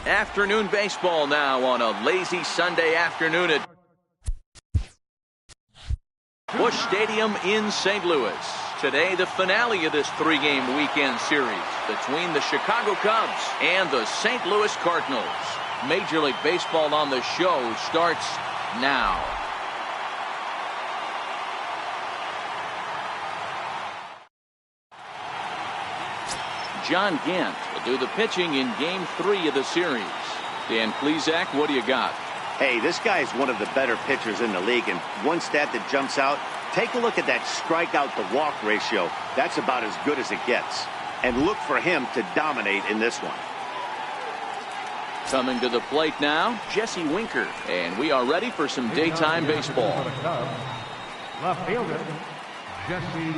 Afternoon baseball now on a lazy Sunday afternoon at Busch Stadium in St. Louis. Today, the finale of this three-game weekend series between the Chicago Cubs and the St. Louis Cardinals. Major League Baseball on the show starts now. John Gant will do the pitching in Game 3 of the series. Dan Plesac, what do you got? Hey, this guy is one of the better pitchers in the league, and one stat that jumps out, take a look at that strikeout to walk ratio. That's about as good as it gets. And look for him to dominate in this one. Coming to the plate now, Jesse Winker, and we are ready for some daytime baseball. Left fielder, Jesse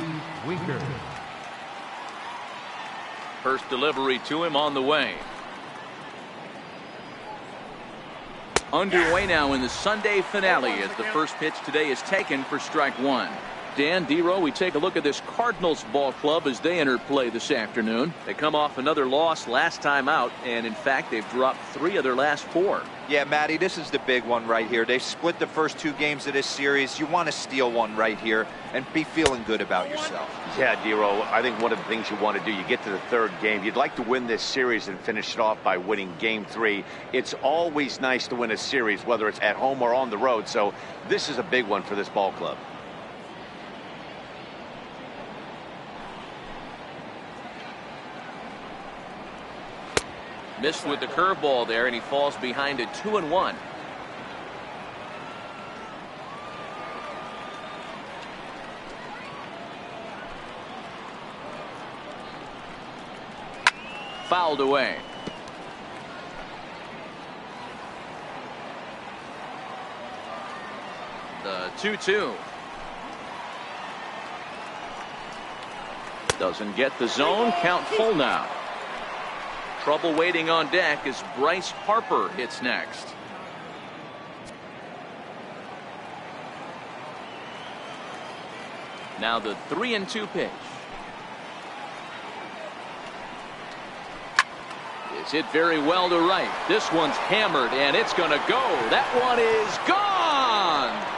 Winker. First delivery to him on the way. Underway now in the Sunday finale as the first pitch today is taken for strike one. Dan, D-Row, we take a look at this Cardinals ball club as they enter play this afternoon. They come off another loss last time out, and in fact they've dropped 3 of their last 4. Yeah, Matty, this is the big one right here. They've split the first 2 games of this series. You want to steal one right here and be feeling good about yourself. Yeah, D-Row, I think one of the things you want to do, you get to the 3rd game, you'd like to win this series and finish it off by winning Game 3. It's always nice to win a series, whether it's at home or on the road, so this is a big one for this ball club. Missed with the curveball there, and he falls behind at 2-1. Fouled away. The 2-2. Doesn't get the zone. Count full now. Trouble waiting on deck as Bryce Harper hits next. Now the 3-2 pitch. It's hit very well to right. This one's hammered and it's going to go. That one is gone.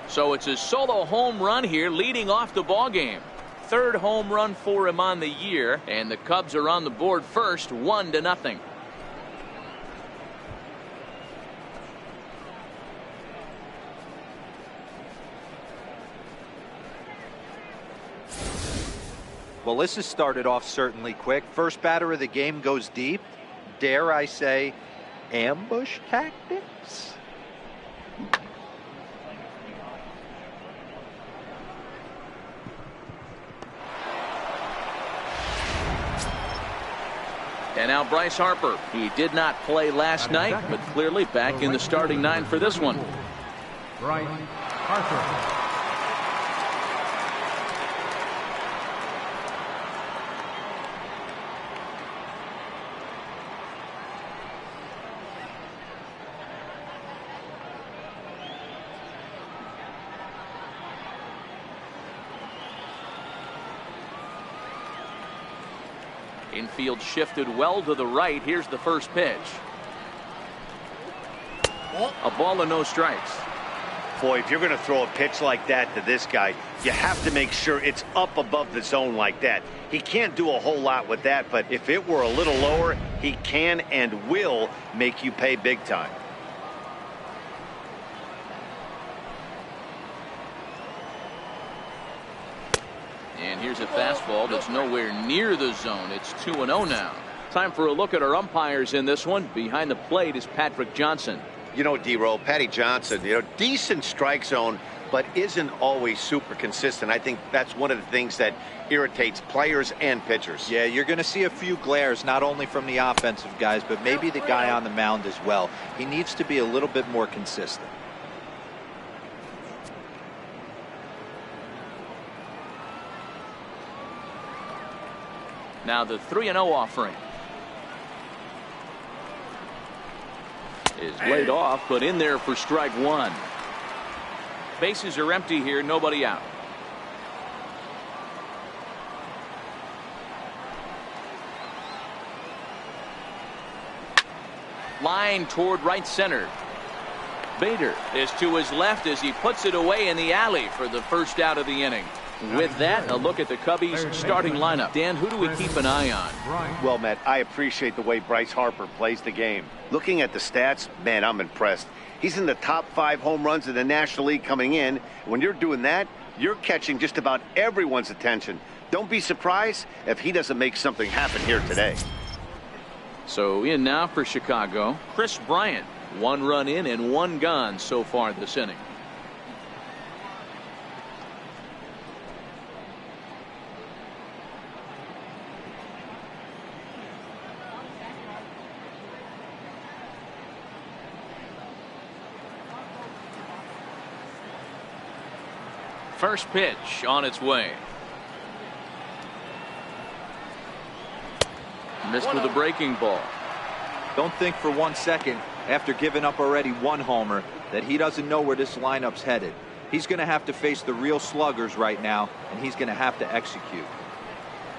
So it's a solo home run here leading off the ball game. 3rd home run for him on the year, and the Cubs are on the board first, 1-0. Well, this has started off certainly quick. First batter of the game goes deep. Dare I say, ambush tactics? And now Bryce Harper. He did not play last night, but clearly back in the starting 9 for this one. Bryce Harper. Infield shifted well to the right. Here's the first pitch. A ball and no strikes. Boy, if you're going to throw a pitch like that to this guy, you have to make sure it's up above the zone like that. He can't do a whole lot with that, but if it were a little lower, he can and will make you pay big time. And here's a fastball that's nowhere near the zone. It's 2-0 now. Time for a look at our umpires in this one. Behind the plate is Patrick Johnson. You know, D-Row, Patty Johnson, decent strike zone, but isn't always super consistent. I think that's one of the things that irritates players and pitchers. Yeah, you're going to see a few glares, not only from the offensive guys, but maybe the guy on the mound as well. He needs to be a little bit more consistent. Now the 3-0 offering is laid off, but in there for strike one. Bases are empty here, nobody out. Line toward right center. Bader is to his left as he puts it away in the alley for the first out of the inning. With that, a look at the Cubbies starting lineup. Dan, who do we keep an eye on? Well, Matt, I appreciate the way Bryce Harper plays the game. Looking at the stats, man, I'm impressed. He's in the top 5 home runs in the National League coming in. When you're doing that, you're catching just about everyone's attention. Don't be surprised if he doesn't make something happen here today. So in now for Chicago, Chris Bryant. 1 run in and 1 gone so far this inning. First pitch on its way. Missed with a breaking ball. Don't think for 1 second, after giving up already 1 homer, that he doesn't know where this lineup's headed. He's going to have to face the real sluggers right now, and he's going to have to execute.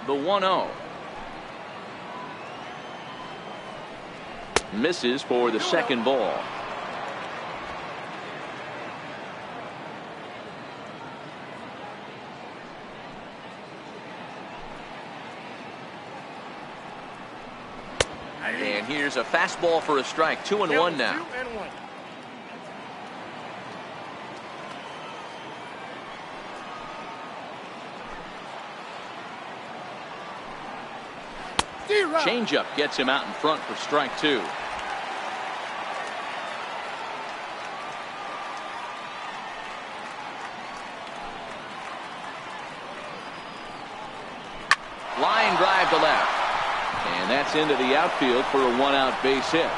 The 1-0. Misses for the second ball. And here's a fastball for a strike. 2-1 now. Changeup gets him out in front for strike 2. Line drive to left. And that's into the outfield for a 1-out base hit.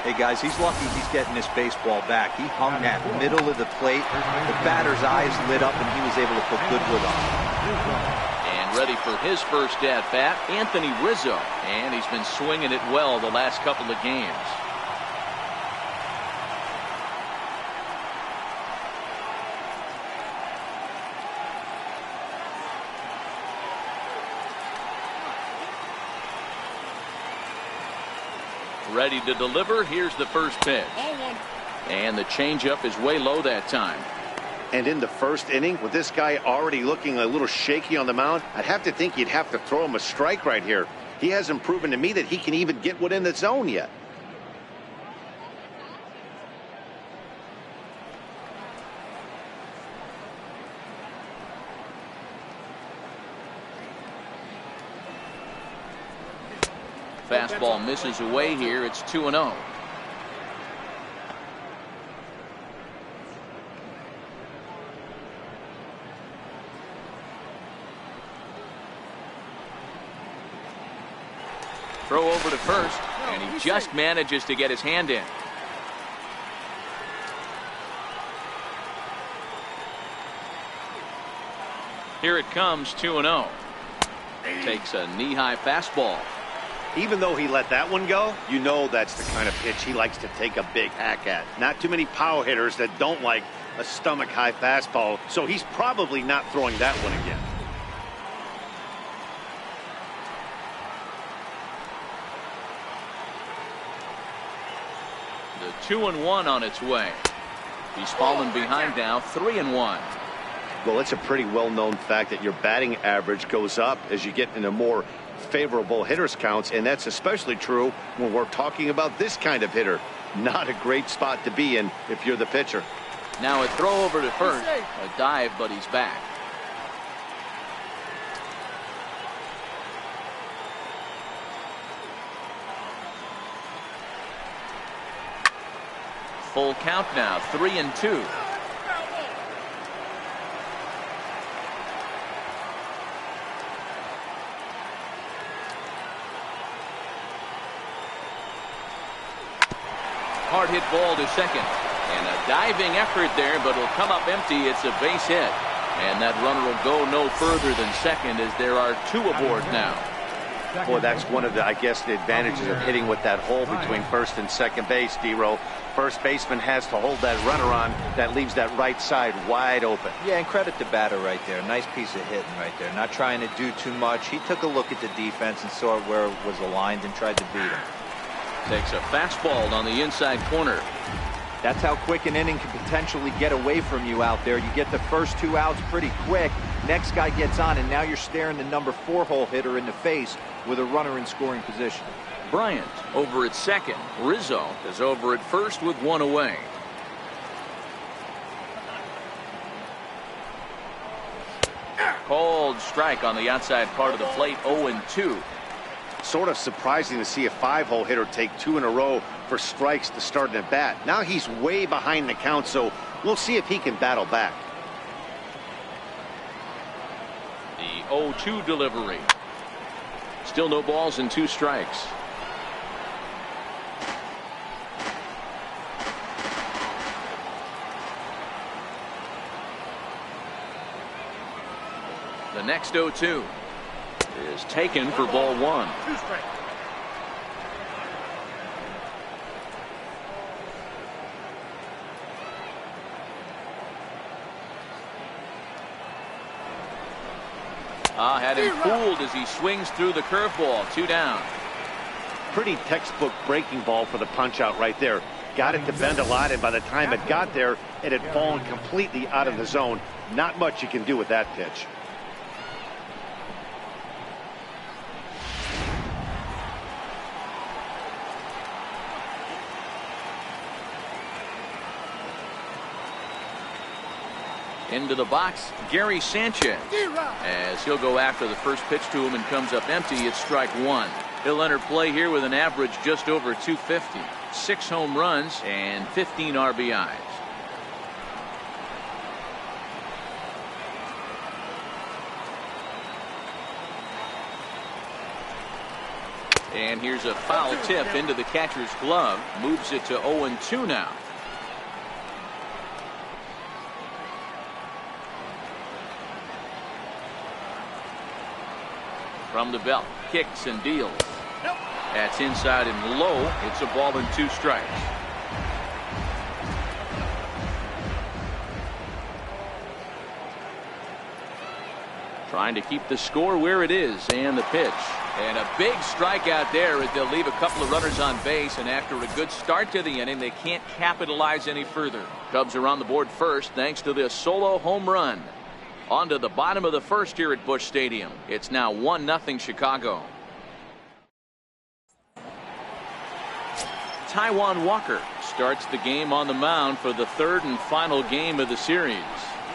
Hey guys, he's lucky he's getting this baseball back. He hung that middle of the plate. The batter's eyes lit up and he was able to put Goodwood on. And ready for his first at bat, Anthony Rizzo. And he's been swinging it well the last couple of games. Ready to deliver. Here's the first pitch. And the changeup is way low that time. And in the first inning, with this guy already looking a little shaky on the mound, I'd have to think you'd have to throw him a strike right here. He hasn't proven to me that he can even get one in the zone yet. Fastball misses away here. It's 2-0. Throw over to first, and he just manages to get his hand in. Here it comes, 2-0. Takes a knee-high fastball. Even though he let that one go, you know that's the kind of pitch he likes to take a big hack at. Not too many power hitters that don't like a stomach-high fastball, so he's probably not throwing that one again. The 2-1 on its way. He's fallen behind now, 3-1. Well, it's a pretty well-known fact that your batting average goes up as you get into more favorable hitters counts, and that's especially true when we're talking about this kind of hitter. Not a great spot to be in if you're the pitcher. Now a throw over to first. A dive, but he's back. Full count now, 3-2. Hard hit ball to second. And a diving effort there, but it'll come up empty. It's a base hit. And that runner will go no further than second as there are 2 aboard now. Boy, that's one of the, I guess, the advantages of hitting with that hole between first and second base, D-Row. First baseman has to hold that runner on. That leaves that right side wide open. Yeah, and credit the batter right there. Nice piece of hitting right there. Not trying to do too much. He took a look at the defense and saw where it was aligned and tried to beat him. Takes a fastball on the inside corner. That's how quick an inning can potentially get away from you out there. You get the first 2 outs pretty quick. Next guy gets on, and now you're staring the number 4 hole hitter in the face with a runner in scoring position. Bryant over at second. Rizzo is over at first with 1 away. Called strike on the outside part of the plate. 0-2. Sort of surprising to see a 5-hole hitter take 2 in a row for strikes to start an at bat. Now he's way behind the count, so we'll see if he can battle back. The 0-2 delivery. Still no balls and 2 strikes. The next 0-2 is taken for ball 1. Had him fooled as he swings through the curveball. 2 down. Pretty textbook breaking ball for the punch out right there. Got it to bend a lot, and by the time it got there, it had fallen completely out of the zone. Not much you can do with that pitch. Into the box, Gary Sanchez, as he'll go after the first pitch to him and comes up empty. It's strike 1. He'll enter play here with an average just over 250, 6 home runs and 15 RBIs. And here's a foul tip into the catcher's glove, moves it to 0-2 now. From the belt, kicks and deals. That's inside and low. It's a ball and 2 strikes. Trying to keep the score where it is, and the pitch. And a big strikeout there as they'll leave a couple of runners on base, and after a good start to the inning, they can't capitalize any further. Cubs are on the board first thanks to this solo home run. On to the bottom of the first here at Busch Stadium. It's now 1-0 Chicago. Taijuan Walker starts the game on the mound for the 3rd and final game of the series.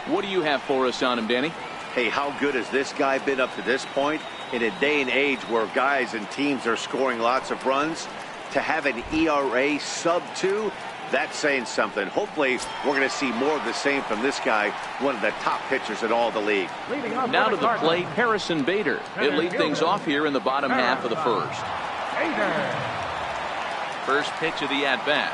What do you have for us on him, Danny? Hey, how good has this guy been up to this point? In a day and age where guys and teams are scoring lots of runs, to have an ERA sub 2, that's saying something. Hopefully, we're going to see more of the same from this guy, one of the top pitchers in all the league. Now to the plate, Harrison Bader. He'll lead things off here in the bottom half of the first. First pitch of the at-bat.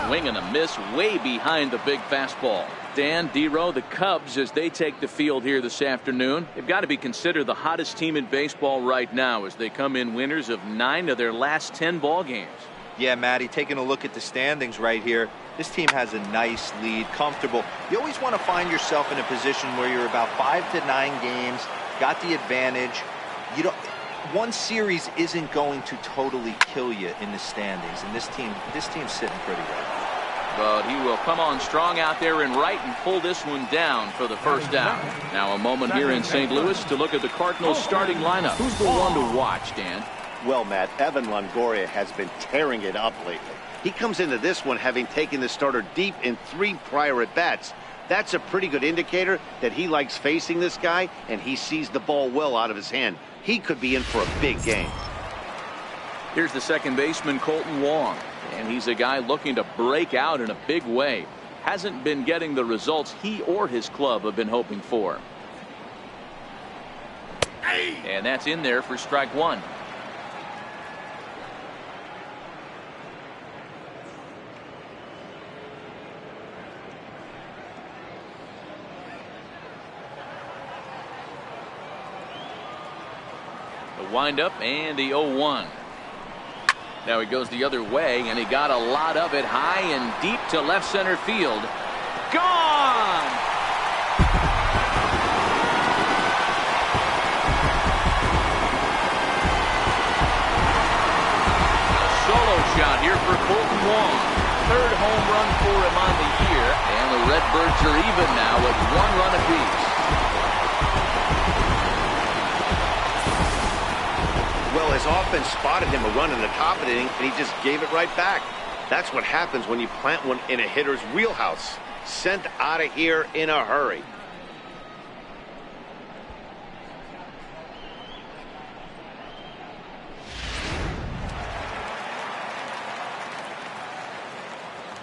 Swing and a miss way behind the big fastball. Dan, D-Row, the Cubs, as they take the field here this afternoon, they've got to be considered the hottest team in baseball right now as they come in winners of 9 of their last 10 ball games. Yeah, Matty, taking a look at the standings right here, this team has a nice lead, comfortable. You always want to find yourself in a position where you're about 5 to 9 games, got the advantage. You don't. One series isn't going to totally kill you in the standings, and this team's sitting pretty well. But he will come on strong out there in right and pull this one down for the first down. Now a moment here in St. Louis to look at the Cardinals starting lineup. Who's the one to watch, Dan? Well, Matt, Evan Longoria has been tearing it up lately. He comes into this one having taken the starter deep in 3 prior at-bats. That's a pretty good indicator that he likes facing this guy, and he sees the ball well out of his hand. He could be in for a big game. Here's the second baseman, Colton Wong, and he's a guy looking to break out in a big way. Hasn't been getting the results he or his club have been hoping for. And that's in there for strike 1. The windup and the 0-1. Now he goes the other way, and he got a lot of it high and deep to left center field. Gone! A solo shot here for Colton Wong. Third home run for him on the year, and the Redbirds are even now at 1 run apiece. Well, his offense spotted him a run in the top of the inning, and he just gave it right back. That's what happens when you plant one in a hitter's wheelhouse. Sent out of here in a hurry.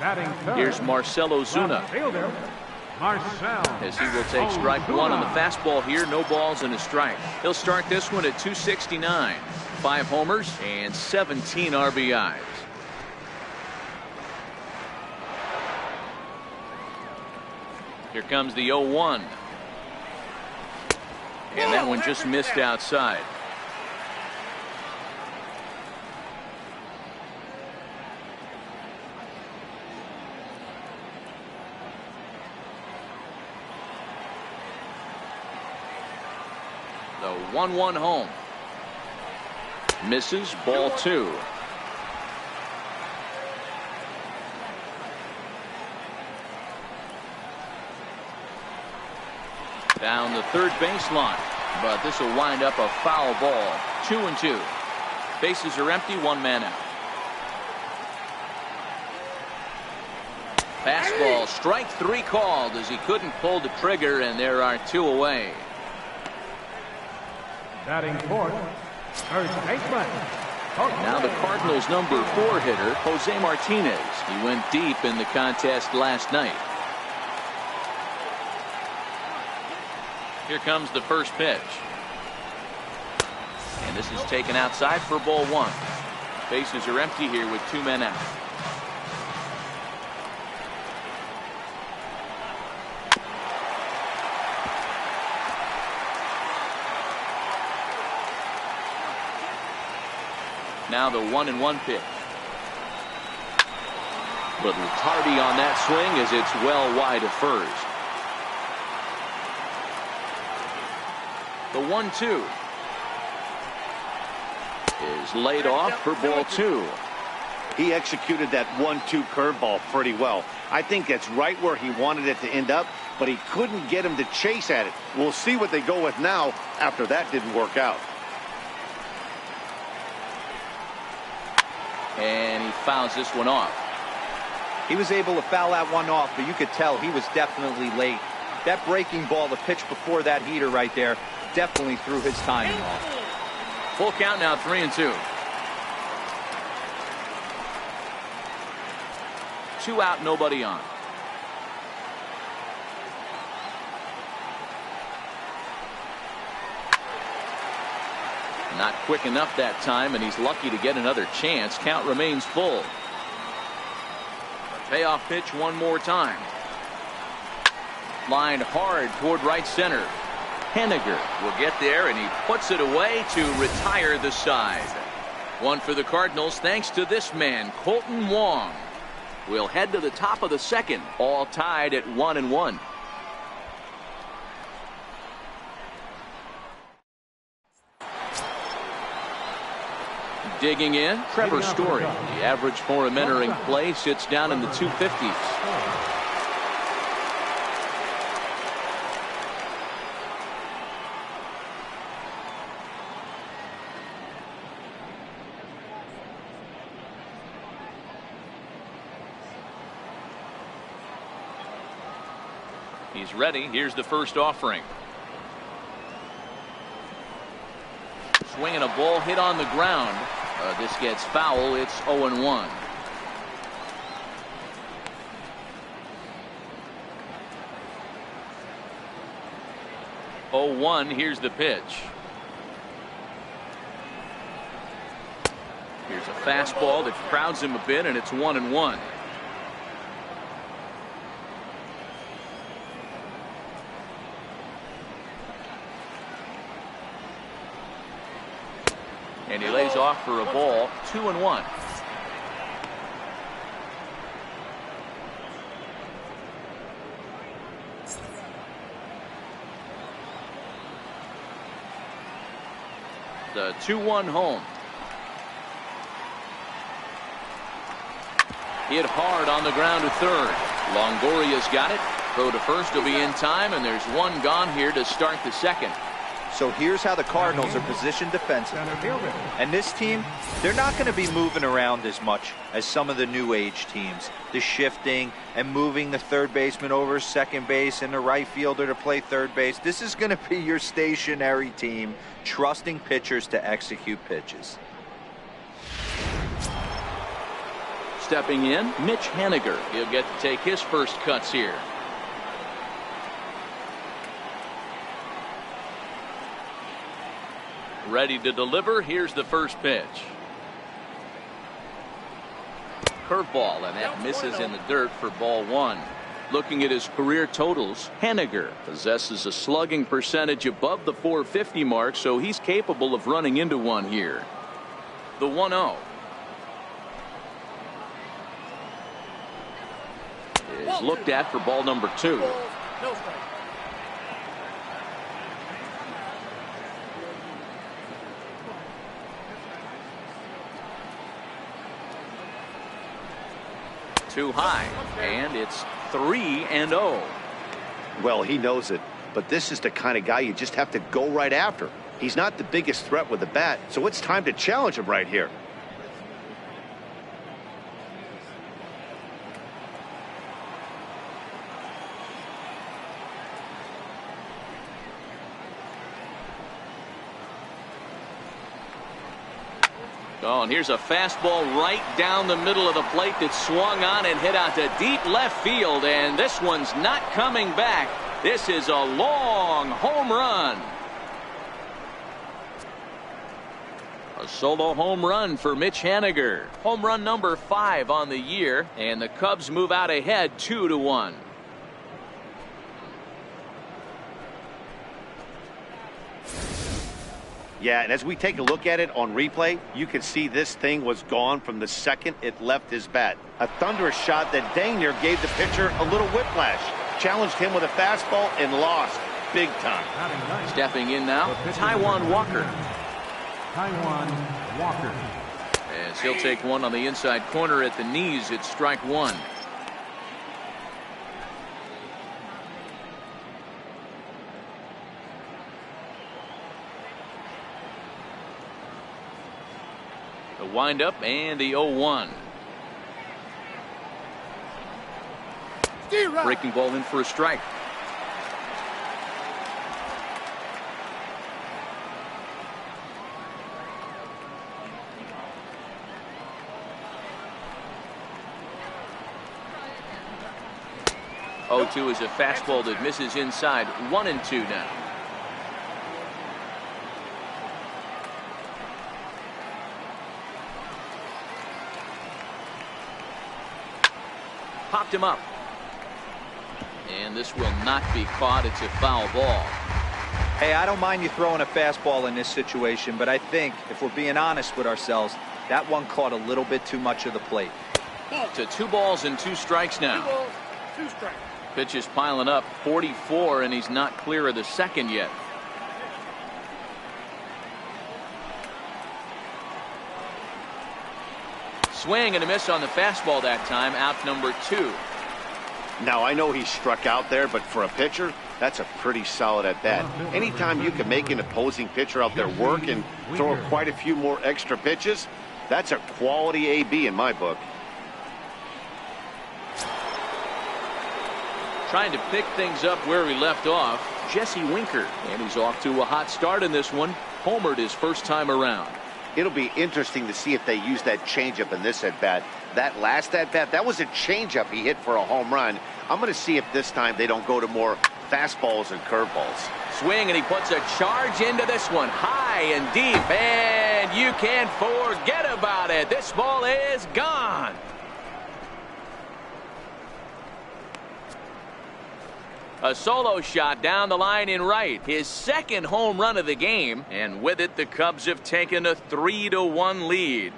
Batting third. Here's Marcell Ozuna. Left fielder, Marcell. As he will take strike one on the fastball here. No balls and a strike. He'll start this one at 269. 5 homers and 17 RBIs. Here comes the 0-1. And that one just missed outside. The 1-1 home. Misses, ball 2. Down the third baseline, but this will wind up a foul ball. 2-2. Bases are empty, 1 man out. Fastball, strike 3 called as he couldn't pull the trigger, and there are 2 away. Batting fourth, first baseman. Now the Cardinals' number 4 hitter, Jose Martinez. He went deep in the contest last night. Here comes the first pitch. And this is taken outside for ball 1. Bases are empty here with 2 men out. Now the 1-1 pitch. Little tardy on that swing as it's well wide of first. The 1-2 is laid off for ball 2. He executed that 1-2 curveball pretty well. I think that's right where he wanted it to end up, but he couldn't get him to chase at it. We'll see what they go with now after that didn't work out. And he fouls this one off. He was able to foul that one off, but you could tell he was definitely late. That breaking ball, the pitch before that heater right there, definitely threw his timing off. Full count now, 3-2. 2 out, nobody on. Not quick enough that time, and he's lucky to get another chance. Count remains full. Payoff pitch one more time. Lined hard toward right center. Henniger will get there, and he puts it away to retire the side. One for the Cardinals thanks to this man, Colton Wong. We'll head to the top of the second, all tied at 1-1. Digging in, Trevor Story. The average for him entering play sits down in the 250s. He's ready. Here's the first offering. Swinging a ball hit on the ground. This gets foul. It's 0-1. Here's the pitch. Here's a fastball that crowds him a bit, and it's 1-1. And he lays off for a ball. 2-1. The 2-1 home. Hit hard on the ground to third. Longoria's got it. Throw to first will be in time, and there's one gone here to start the second. So here's how the Cardinals are positioned defensively. And this team, they're not going to be moving around as much as some of the new age teams. The shifting and moving the third baseman over second base and the right fielder to play third base. This is going to be your stationary team, trusting pitchers to execute pitches. Stepping in, Mitch Haniger. He'll get to take his first cuts here. Ready to deliver. Here's the first pitch. Curveball, and that misses in the dirt for ball one. Looking at his career totals, Haniger possesses a slugging percentage above the .450 mark, so he's capable of running into one here. The 1-0 is looked at for ball number 2. Too high, and it's 3-0. Well, he knows it, but this is the kind of guy you just have to go right after. He's not the biggest threat with the bat, so it's time to challenge him right here. Oh, and here's a fastball right down the middle of the plate that swung on and hit out to deep left field, and this one's not coming back. This is a long home run. A solo home run for Mitch Haniger. Home run number 5 on the year, and the Cubs move out ahead 2-1. Yeah, and as we take a look at it on replay, you can see this thing was gone from the second it left his bat. A thunderous shot that dang near gave the pitcher a little whiplash. Challenged him with a fastball and lost big time. Stepping in now, Taijuan Walker. Taijuan Walker. As he'll take one on the inside corner at the knees, it's strike one. The windup and the 0-1. Breaking ball in for a strike. Oh, 2 is a fastball that misses inside. 1-2 now. Popped him up. And this will not be caught. It's a foul ball. Hey, I don't mind you throwing a fastball in this situation, but I think if we're being honest with ourselves, that one caught a little bit too much of the plate. To 2 balls and 2 strikes now. 2 balls, 2 strikes. Pitch is piling up. 44, and he's not clear of the second yet. Swing and a miss on the fastball that time. Out number 2. Now, I know he struck out there, but for a pitcher, that's a pretty solid at bat. Anytime you can make an opposing pitcher out there work and throw quite a few more extra pitches, that's a quality AB in my book. Trying to pick things up where he left off, Jesse Winker. And he's off to a hot start in this one. Homered his first time around. It'll be interesting to see if they use that changeup in this at-bat. That last at-bat, that was a changeup he hit for a home run. I'm going to see if this time they don't go to more fastballs and curveballs. Swing, and he puts a charge into this one. High and deep, and you can't forget about it. This ball is gone. A solo shot down the line in right. His second home run of the game. And with it, the Cubs have taken a 3-1 lead.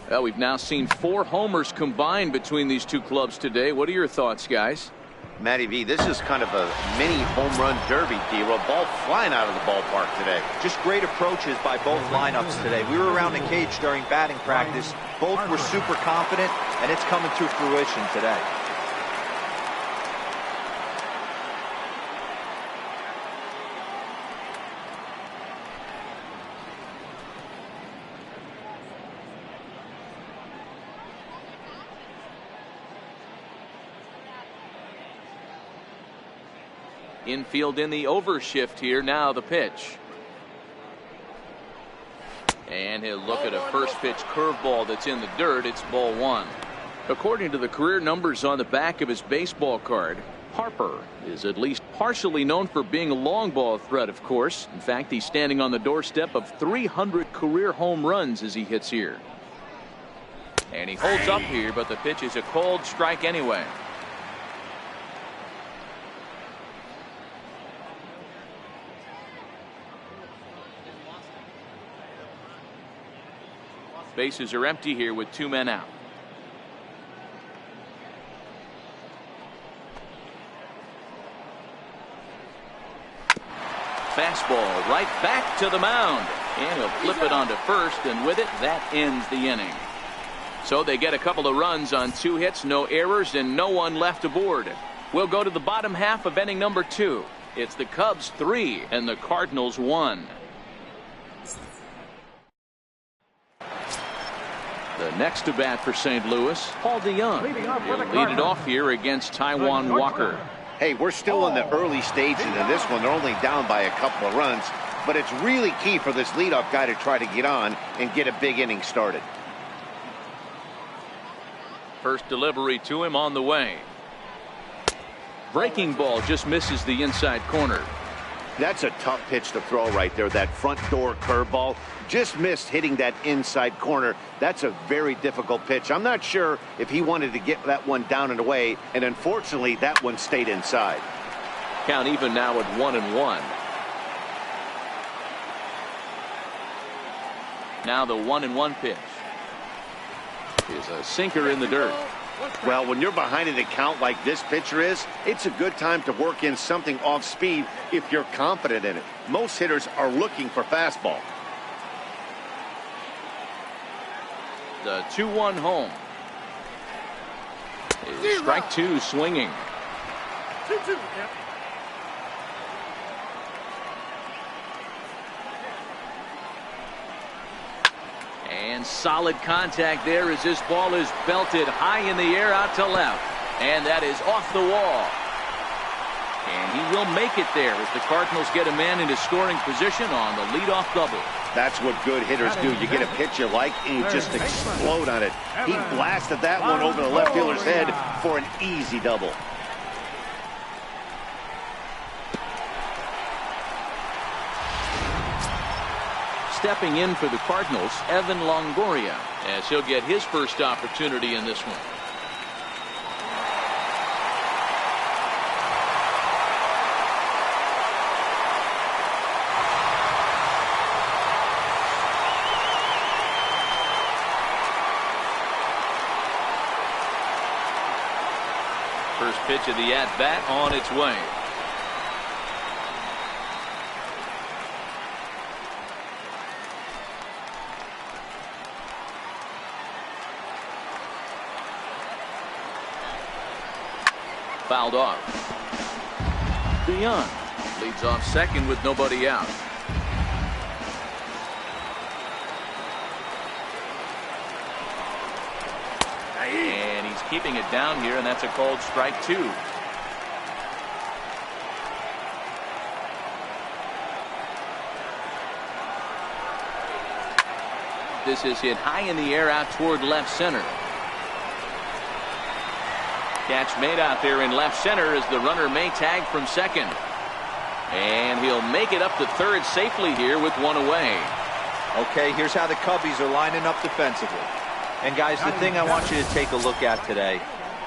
Well, we've now seen 4 homers combined between these two clubs today. What are your thoughts, guys? Matty V, this is kind of a mini home run derby, D-Row. Ball flying out of the ballpark today. Just great approaches by both lineups today. We were around the cage during batting practice. Both were super confident, and it's coming to fruition today. Infield in the overshift here. Now the pitch. And he'll look at a first pitch curveball that's in the dirt. It's ball 1. According to the career numbers on the back of his baseball card, Harper is at least partially known for being a long ball threat, of course. In fact, he's standing on the doorstep of 300 career home runs as he hits here. And he holds up here, but the pitch is a cold strike anyway. Bases are empty here with 2 men out. Fastball right back to the mound. And he'll flip it onto first, and with it, that ends the inning. So they get a couple of runs on 2 hits, no errors, and no one left aboard. We'll go to the bottom half of inning number 2. It's the Cubs 3 and the Cardinals 1. The next to bat for St. Louis, Paul DeYoung. He'll lead it off here against Taijuan Walker. Hey, we're still in the early stages of this one. They're only down by a couple of runs, but it's really key for this leadoff guy to try to get on and get a big inning started. First delivery to him on the way. Breaking ball just misses the inside corner. That's a tough pitch to throw right there. That front door curveball just missed hitting that inside corner. That's a very difficult pitch. I'm not sure if he wanted to get that one down and away, and unfortunately that one stayed inside. Count even now at 1-1. Now the 1-1 pitch is a sinker in the dirt. Well, when you're behind an account like this pitcher is, it's a good time to work in something off speed if you're confident in it. Most hitters are looking for fastball. The 2-1 home. Is strike 2 swinging. 2-2. Yeah. And solid contact there as this ball is belted high in the air out to left. And that is off the wall. And he will make it there as the Cardinals get a man into scoring position on the leadoff double. That's what good hitters do. You get a pitch you like and you just explode on it. He blasted that one over the left fielder's head for an easy double. Stepping in for the Cardinals, Evan Longoria, as he'll get his first opportunity in this one. First pitch of the at-bat on its way. Fouled off. DeYoung leads off second with nobody out. And he's keeping it down here, and that's a called strike 2. This is hit high in the air out toward left center. Catch made out there in left center as the runner may tag from second. And he'll make it up to third safely here with one away. Okay, here's how the Cubbies are lining up defensively. And guys, the thing I want you to take a look at today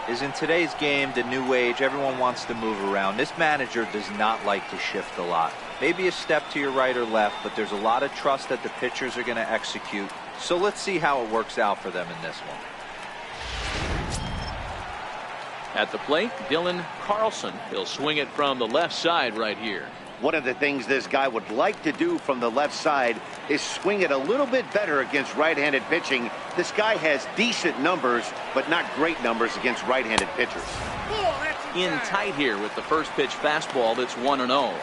is in today's game, the new age, everyone wants to move around. This manager does not like to shift a lot. Maybe a step to your right or left, but there's a lot of trust that the pitchers are going to execute. So let's see how it works out for them in this one. At the plate, Dylan Carlson. He'll swing it from the left side right here. One of the things this guy would like to do from the left side is swing it a little bit better against right-handed pitching. This guy has decent numbers, but not great numbers against right-handed pitchers. In tight here with the first pitch fastball that's 1-0.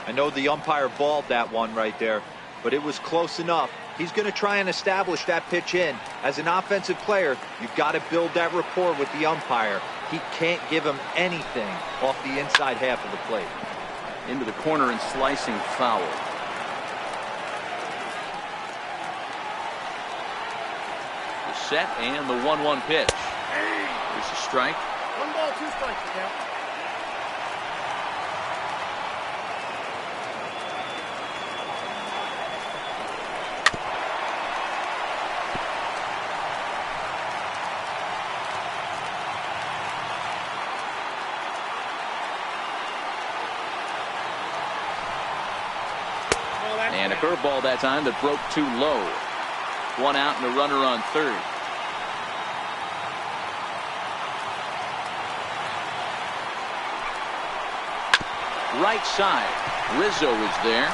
I know the umpire balled that one right there, but it was close enough. He's going to try and establish that pitch in. As an offensive player, you've got to build that rapport with the umpire. He can't give him anything off the inside half of the plate. Into the corner and slicing foul. The set and the 1-1 pitch. There's a strike. 1 ball, 2 strikes, count. And a curveball that time that broke too low. 1 out and a runner on third. Right side. Rizzo is there.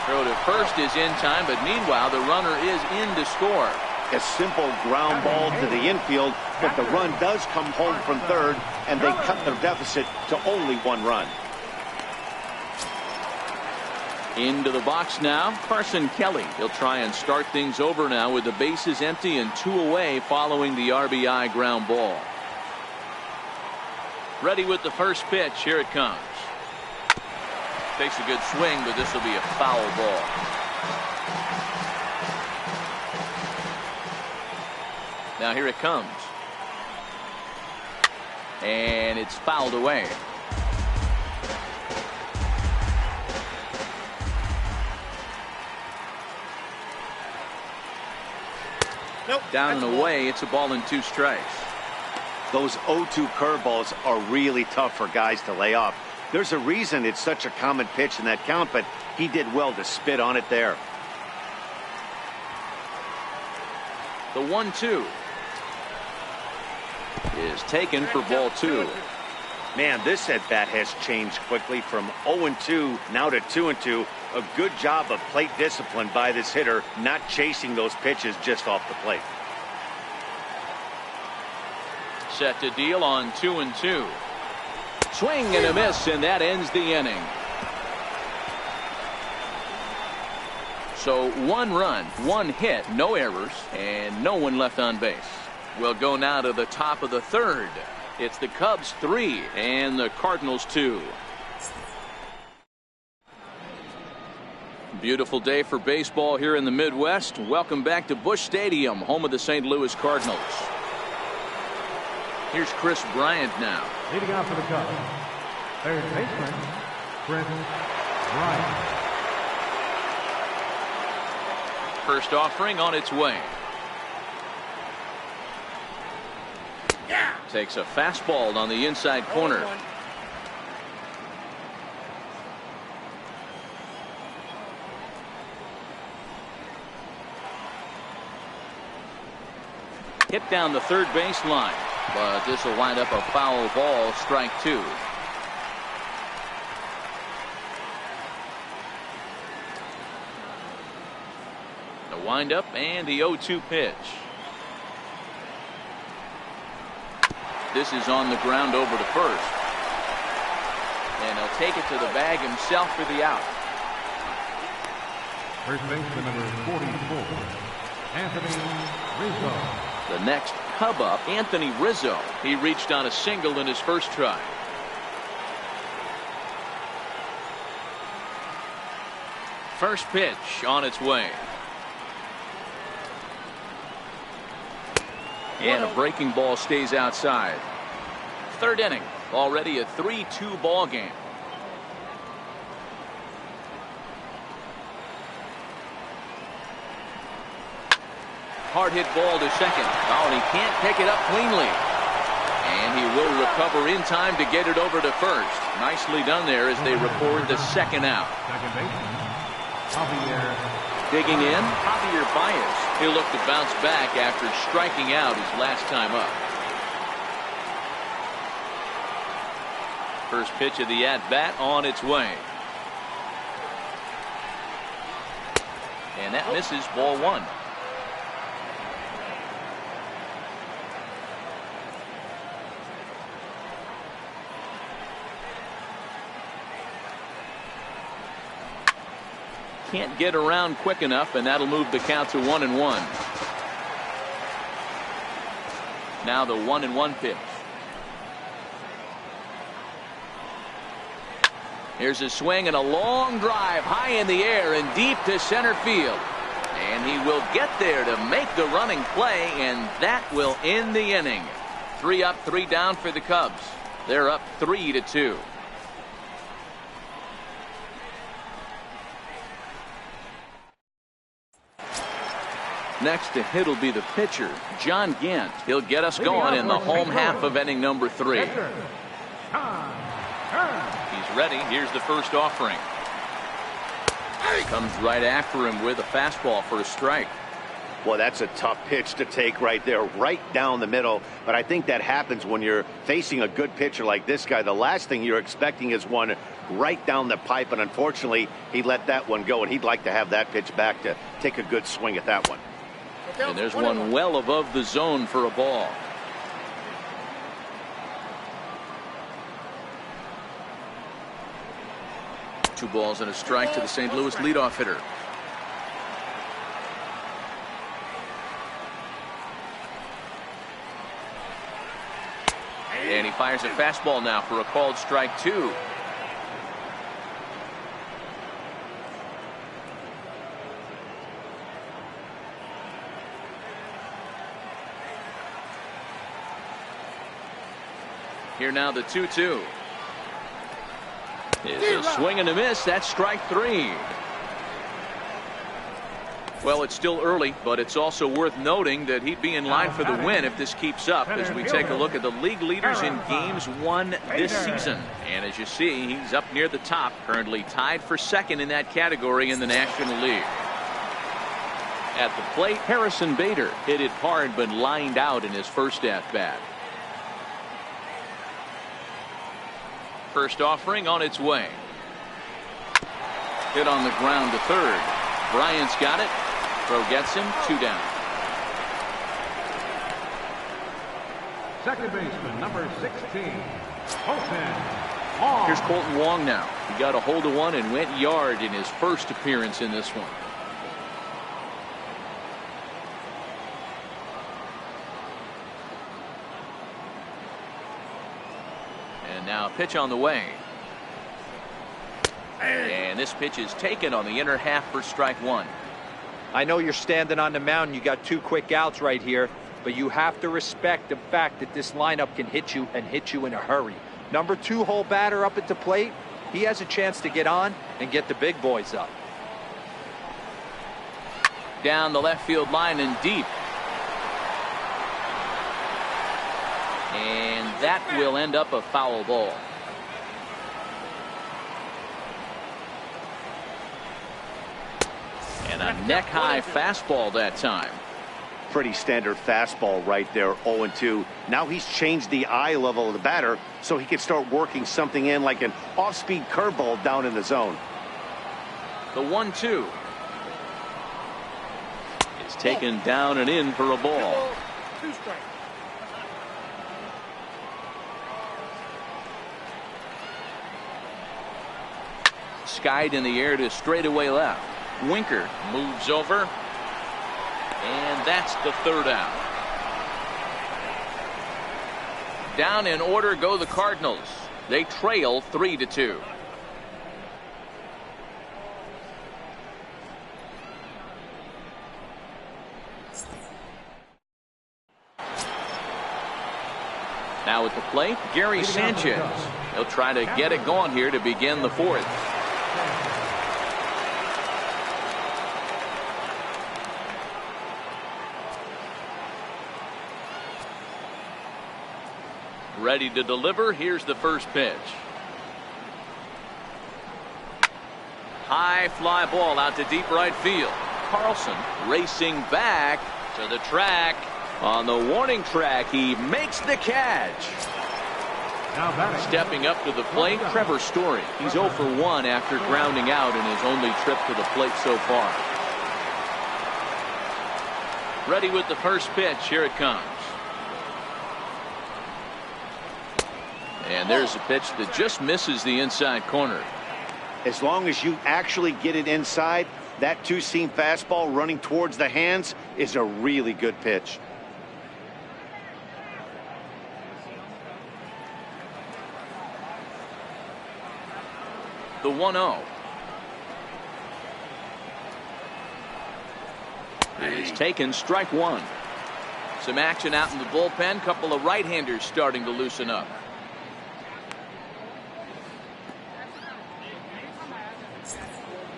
Throw to first is in time, but meanwhile the runner is in to score. A simple ground ball to the infield, but the run does come home from third, and they cut their deficit to only 1 run. Into the box now, Carson Kelly. He'll try and start things over now with the bases empty and 2 away following the RBI ground ball. Ready with the first pitch. Here it comes. Takes a good swing, but this will be a foul ball. Now here it comes. And it's fouled away. Nope. Down and away. It's a ball and 2 strikes. Those 0-2 curveballs are really tough for guys to lay off. There's a reason it's such a common pitch in that count, but he did well to spit on it there. The 1-2 is taken for ball 2. Man, this at bat has changed quickly from 0-2 now to 2-2. A good job of plate discipline by this hitter, not chasing those pitches just off the plate. Set to deal on 2-2. Swing and a miss, and that ends the inning. So 1 run, 1 hit, no errors, and no one left on base. We'll go now to the top of the third. It's the Cubs 3 and the Cardinals 2. Beautiful day for baseball here in the Midwest. Welcome back to Busch Stadium, home of the St. Louis Cardinals. Here's Chris Bryant now. Leading out for the Cubs, third baseman, Chris Bryant. First offering on its way. Yeah. Takes a fastball on the inside corner. Hit down the third base line, but this will wind up a foul ball, strike 2. The windup and the 0-2 pitch. This is on the ground over to first. And he'll take it to the bag himself for the out. First baseman number 44, Anthony Rizzo. The next Cub up, Anthony Rizzo. He reached on a single in his first try. First pitch on its way. And a breaking ball stays outside. Third inning, already a 3-2 ball game. Hard hit ball to second. Oh, and he can't pick it up cleanly. And he will recover in time to get it over to first. Nicely done there as they record the second out. Second baseman, Javier Digging in, Javier Baez. He'll look to bounce back after striking out his last time up. First pitch of the at-bat on its way. And that misses, ball one. Can't get around quick enough, and that'll move the count to 1-1. Now the 1-1 pitch. Here's a swing and a long drive high in the air and deep to center field. And he will get there to make the running play, and that will end the inning. 3 up, 3 down for the Cubs. They're up 3-2. Next to hit will be the pitcher, John Gant. He'll get us going in the home half of inning number 3. He's ready. Here's the first offering. Comes right after him with a fastball for a strike. Well, that's a tough pitch to take right there, right down the middle. But I think that happens when you're facing a good pitcher like this guy. The last thing you're expecting is one right down the pipe, and unfortunately, he let that one go, and he'd like to have that pitch back to take a good swing at that one. And there's one well above the zone for a ball. Two balls and a strike to the St. Louis leadoff hitter. And he fires a fastball now for a called strike 2. Here now the 2-2. It's a swing and a miss. That's strike 3. Well, it's still early, but it's also worth noting that he'd be in line for the win if this keeps up as we take a look at the league leaders in games won this season. And as you see, he's up near the top, currently tied for second in that category in the National League. At the plate, Harrison Bader hit it hard but lined out in his first at-bat. First offering on its way. Hit on the ground to third. Bryant's got it. Throw gets him. 2 down. Second baseman, number 16, Colton Wong. Here's Colton Wong now. He got a hold of one and went yard in his first appearance in this one. Now a pitch on the way. And this pitch is taken on the inner half for strike 1. I know you're standing on the mound. You got 2 quick outs right here, but you have to respect the fact that this lineup can hit you and hit you in a hurry. Number 2 hole batter up at the plate. He has a chance to get on and get the big boys up. Down the left field line and deep. And that will end up a foul ball. And a neck-high fastball that time. Pretty standard fastball right there, 0-2. Now he's changed the eye level of the batter so he can start working something in like an off-speed curveball down in the zone. The 1-2 is taken down and in for a ball. 2 strikes. Skied in the air to straightaway left. Winker moves over, and that's the 3rd out. Down in order go the Cardinals. They trail 3-2. Now at the plate, Gary Sanchez. He'll try to get it going here to begin the 4th. Ready to deliver. Here's the first pitch. High fly ball out to deep right field. Carlson racing back to the track. On the warning track, he makes the catch. Now batting. Stepping up to the plate, Trevor Story. He's 0 for 1 after grounding out in his only trip to the plate so far. Ready with the first pitch. Here it comes. And there's a pitch that just misses the inside corner. As long as you actually get it inside, that two-seam fastball running towards the hands is a really good pitch. The 1-0. Is taken, strike one. Some action out in the bullpen. Couple of right-handers starting to loosen up.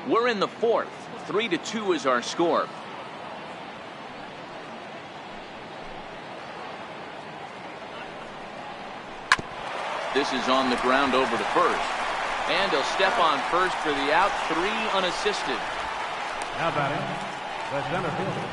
We're in the fourth. 3-2 is our score. This is on the ground over to first. And he'll step on first for the out. 3 unassisted. Now batting. The center fielder,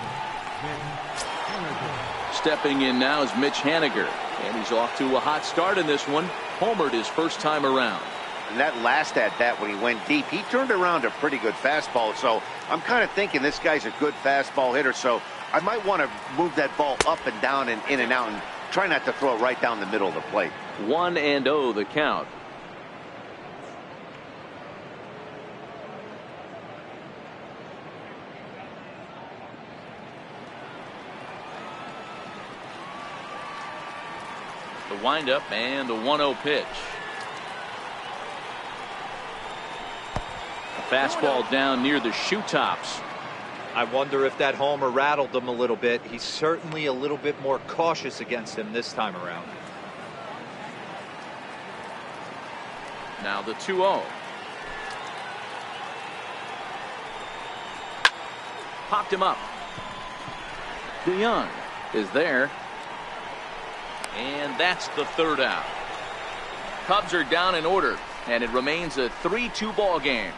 Mitch Haniger. Stepping in now is Mitch Haniger. And he's off to a hot start in this one. Homered his first time around. And that last at bat when he went deep, he turned around a pretty good fastball. So I'm kind of thinking this guy's a good fastball hitter. So I might want to move that ball up and down and in and out and try not to throw it right down the middle of the plate. 1-0 the count. The windup and the 1-0 pitch. A fastball down near the shoe tops. I wonder if that homer rattled him a little bit. He's certainly a little bit more cautious against him this time around. Now the 2-0. Popped him up. DeYoung is there. And that's the third out. Cubs are down in order, and it remains a 3-2 ball game.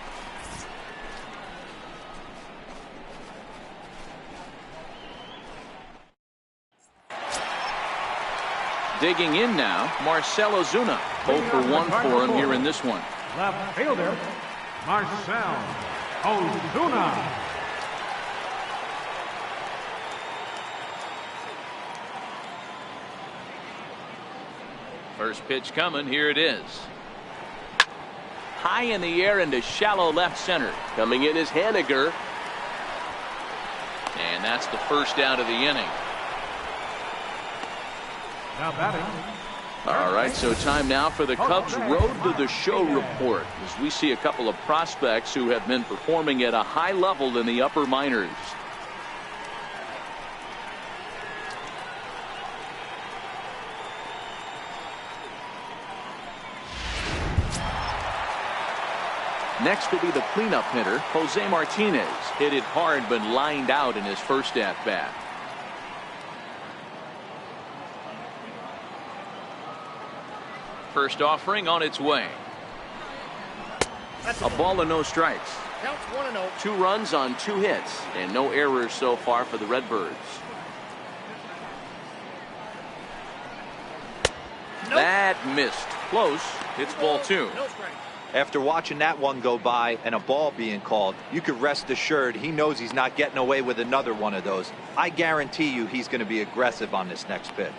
Digging in now, Marcell Ozuna. 0 for 1 for him here in this one. Left fielder, Marcell Ozuna. First pitch coming. Here it is. High in the air into shallow left center. Coming in is Haniger. And that's the first out of the inning. Now batting. All right, so time now for the Cubs Road to the Show report, as we see a couple of prospects who have been performing at a high level in the upper minors. Next will be the cleanup hitter, Jose Martinez. Hit it hard but lined out in his first at-bat. First offering on its way. A ball and no strikes. Counts 1-0. 2 runs on 2 hits and no errors so far for the Redbirds. Nope. That missed. Close. It's ball 2. No strike. After watching that one go by and a ball being called, you could rest assured he knows he's not getting away with another one of those. I guarantee you he's going to be aggressive on this next pitch.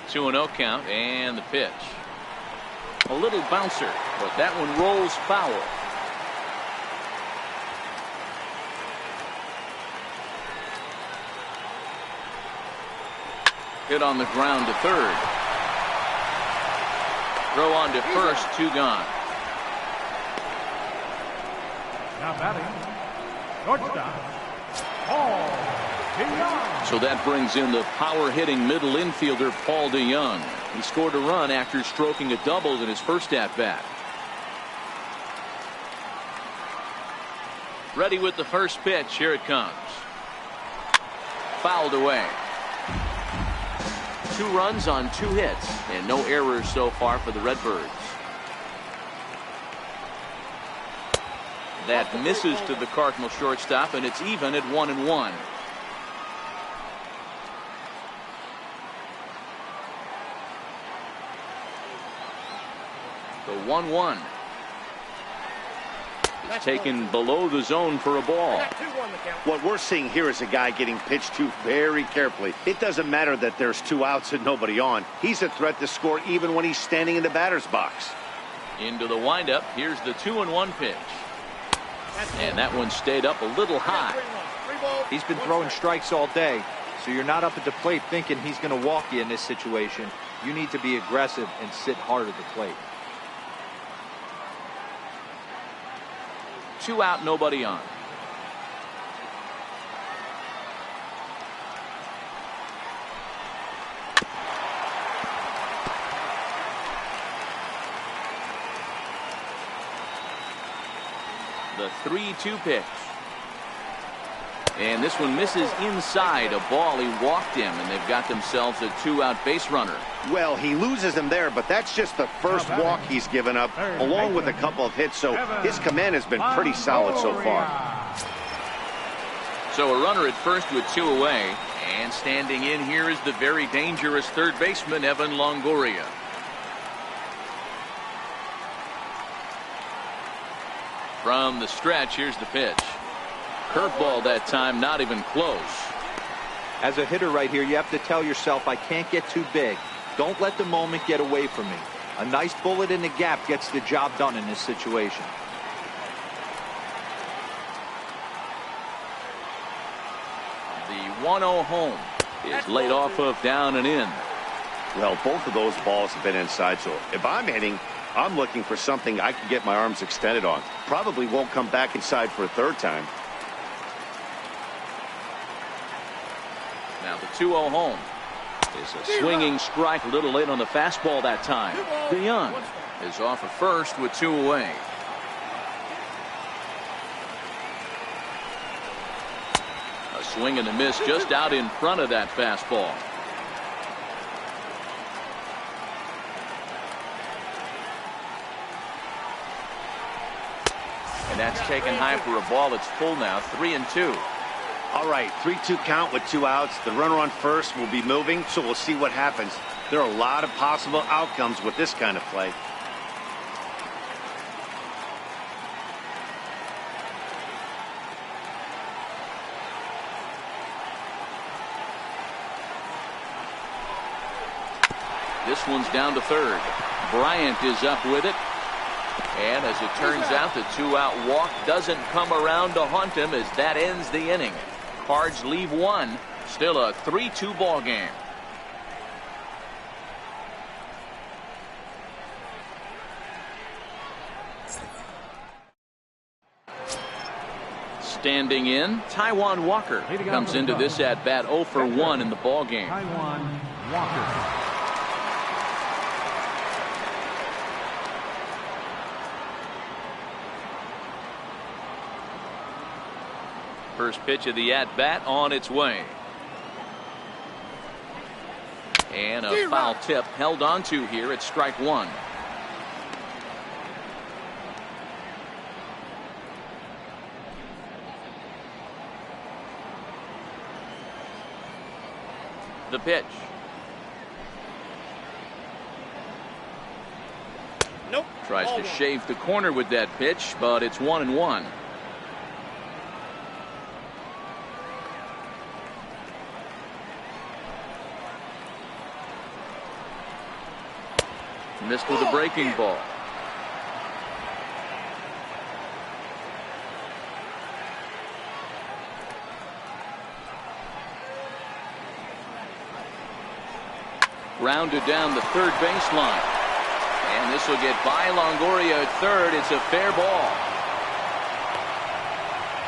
Two and 0 count and the pitch. A little bouncer, but that one rolls foul. Hit on the ground to third. Throw on to first, 2 gone. Now batting. Shortstop, Paul DeYoung. So that brings in the power-hitting middle infielder Paul DeYoung. He scored a run after stroking a double in his first at-bat. Ready with the first pitch. Here it comes. Fouled away. 2 runs on 2 hits and no errors so far for the Redbirds. That misses to the Cardinal shortstop, and it's even at 1-1. The 1-1. It's taken below the zone for a ball. What we're seeing here is a guy getting pitched to very carefully. It doesn't matter that there's 2 outs and nobody on. He's a threat to score even when he's standing in the batter's box. Into the windup. Here's the 2-1 pitch. And that one stayed up a little high. He's been throwing strikes all day, so you're not up at the plate thinking he's going to walk you in this situation. You need to be aggressive and sit hard at the plate. 2 out, nobody on. The 3-2 pitch. And this one misses inside a ball. He walked him, and they've got themselves a 2-out base runner. Well, he loses him there, but that's just the first walk he's given up, along with a couple of hits, so his command has been pretty solid so far. So a runner at first with 2 away, and standing in here is the very dangerous third baseman, Evan Longoria. From the stretch, here's the pitch. Curveball that time, not even close. As a hitter right here, you have to tell yourself, I can't get too big. Don't let the moment get away from me. A nice bullet in the gap gets the job done in this situation. The 1-0 home is laid off of down and in. Well, both of those balls have been inside, so if I'm hitting, I'm looking for something I can get my arms extended on. Probably won't come back inside for a third time. Now the 2-0 home is a swinging strike, a little late on the fastball that time. DeYoung is off at first with 2 away. A swing and a miss just out in front of that fastball. And that's taken high for a ball. It's full now, 3-2. All right, 3-2 count with 2 outs. The runner on first will be moving, so we'll see what happens. There are a lot of possible outcomes with this kind of play. This one's down to third. Bryant is up with it. And as it turns out, the 2-out walk doesn't come around to haunt him as that ends the inning. Cards leave 1. Still a 3-2 ball game. Standing in, Taijuan Walker comes into this at bat 0 for 1 in the ball game. Taijuan Walker. First pitch of the at-bat on its way. And a foul tip held on to here at strike 1. The pitch. Nope. Tries to shave the corner with that pitch, but it's 1-1. Missed with a breaking ball. Grounded down the third baseline. And this will get by Longoria at third. It's a fair ball.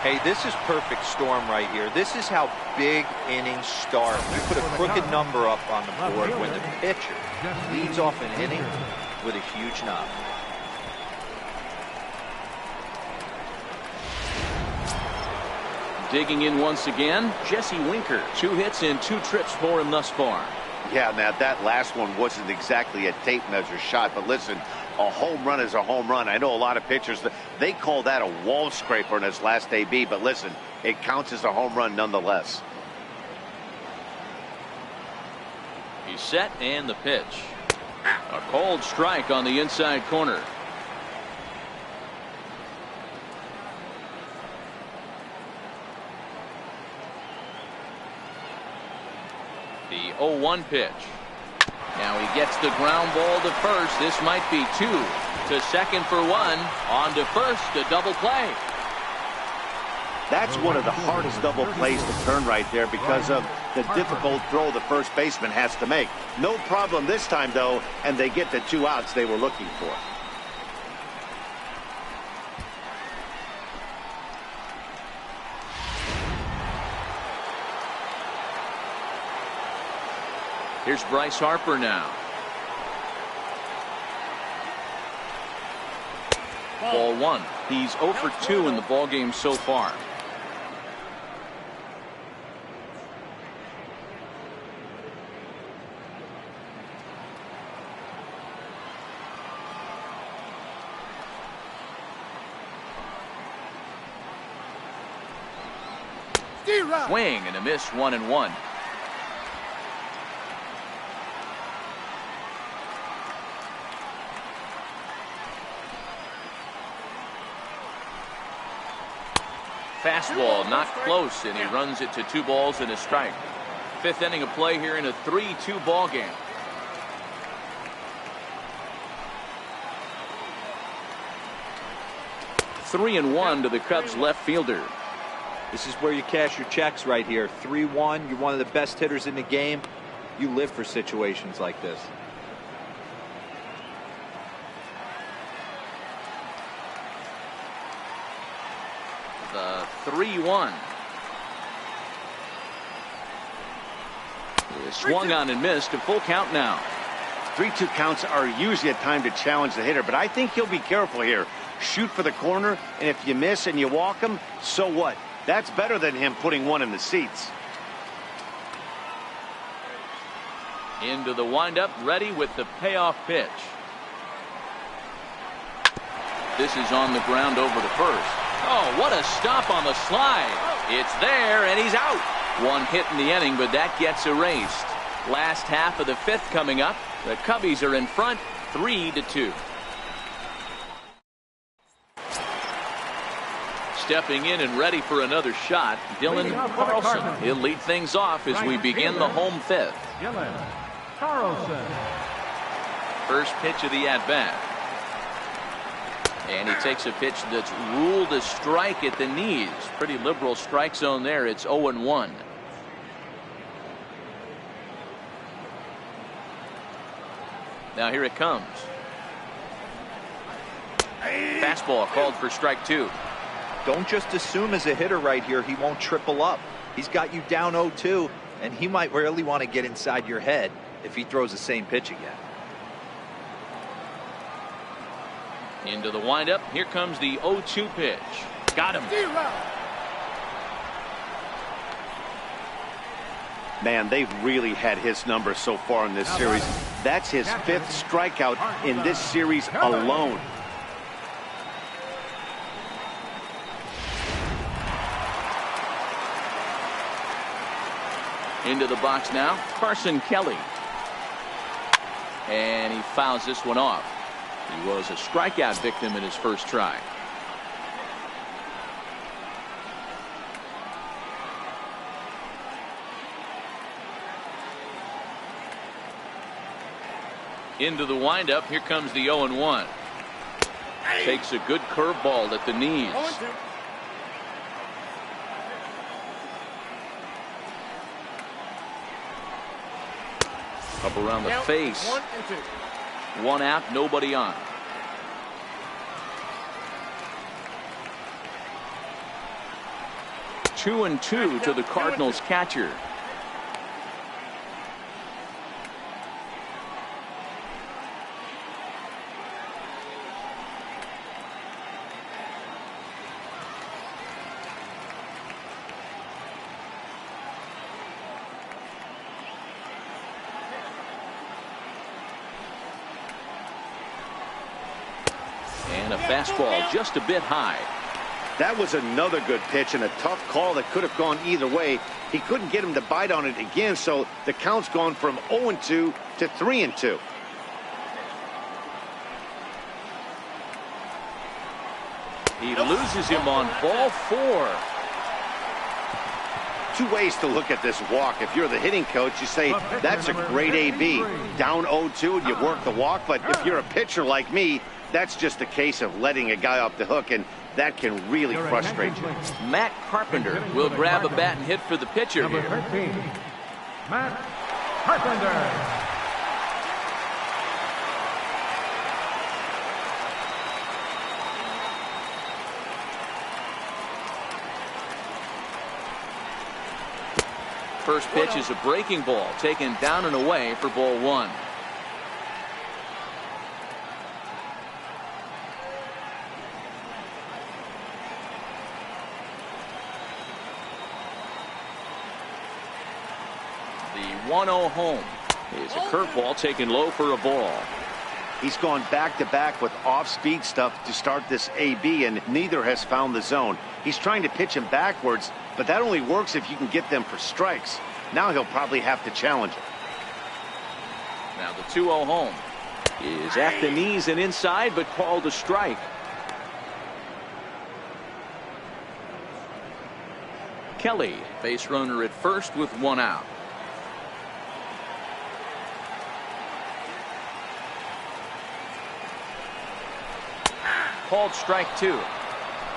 Hey, this is perfect storm right here. This is how big innings start. You put a crooked number up on the board when the pitcher leads off an inning with a huge knock. Digging in once again, Jesse Winker. 2 hits and 2 trips for him thus far. Yeah, now that last one wasn't exactly a tape measure shot, but listen, a home run is a home run. I know a lot of pitchers, they call that a wall scraper in his last AB, but listen, it counts as a home run nonetheless. He's set, and the pitch. A cold strike on the inside corner. The 0-1 pitch. Now he gets the ground ball to first. This might be 2. To second for 1. On to first, a double play. That's one of the hardest double plays to turn right there because of the difficult throw the first baseman has to make. No problem this time, though, and they get the 2 outs they were looking for. Here's Bryce Harper now. Ball 1. He's 0 for 2 in the ballgame so far. Swing and a miss, 1-1. Fastball not close, and he runs it to 2 balls and a strike. 5th inning of play here in a 3-2 ball game. Three and 1 to the Cubs left fielder. This is where you cash your checks right here. 3-1. You're one of the best hitters in the game. You live for situations like this. The 3-1. Swung on and missed. A full count now. 3-2 counts are usually a time to challenge the hitter, but I think he'll be careful here. Shoot for the corner, and if you miss and you walk him, so what? That's better than him putting 1 in the seats. Into the windup, ready with the payoff pitch. This is on the ground over to first. Oh, what a stop on the slide. It's there, and he's out. 1 hit in the inning, but that gets erased. Last half of the 5th coming up. The Cubbies are in front, 3-2. Stepping in and ready for another shot, Dylan Carlson. He'll lead things off as we begin the home 5th. Dylan Carlson. First pitch of the at-bat. And he takes a pitch that's ruled a strike at the knees. Pretty liberal strike zone there. It's 0-1. Now here it comes. Fastball called for strike 2. Don't just assume as a hitter right here he won't triple up. He's got you down 0-2, and he might really want to get inside your head if he throws the same pitch again. Into the windup. Here comes the 0-2 pitch. Got him. Man, they've really had his number so far in this series. That's his 5th strikeout in this series alone. Into the box now, Carson Kelly. And he fouls this one off. He was a strikeout victim in his first try. Into the windup. Here comes the 0-1. Takes a good curveball at the knees. Up around the face. 1 out, nobody on. Two and 2 to the Cardinals catcher. And a fastball just a bit high. That was another good pitch and a tough call that could have gone either way. He couldn't get him to bite on it again, so the count's gone from 0-2 to 3-2. He loses him on ball 4. Two ways to look at this walk. If you're the hitting coach, you say, that's a great AB. Down 0-2 and you work the walk. But if you're a pitcher like me, that's just a case of letting a guy off the hook, and that can really frustrate you. Matt Carpenter will grab a bat and hit for the pitcher Number here. 13, Matt Carpenter. First pitch is a breaking ball taken down and away for ball 1. The 1-0 home is a curveball taken low for a ball. He's gone back-to-back with off-speed stuff to start this AB, and neither has found the zone. He's trying to pitch him backwards, but that only works if you can get them for strikes. Now he'll probably have to challenge it. Now the 2-0 home is at the knees and inside, but called a strike. Kelly, base runner at first with 1 out. Called strike 2.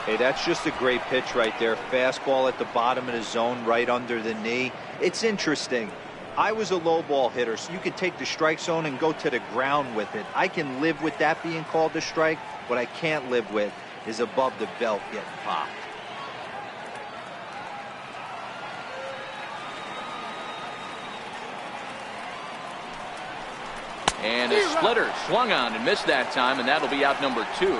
Hey, that's just a great pitch right there. Fastball at the bottom of the zone, right under the knee. It's interesting. I was a low ball hitter, so you could take the strike zone and go to the ground with it. I can live with that being called a strike. What I can't live with is above the belt getting popped. And a splitter swung on and missed that time, and that'll be out number 2.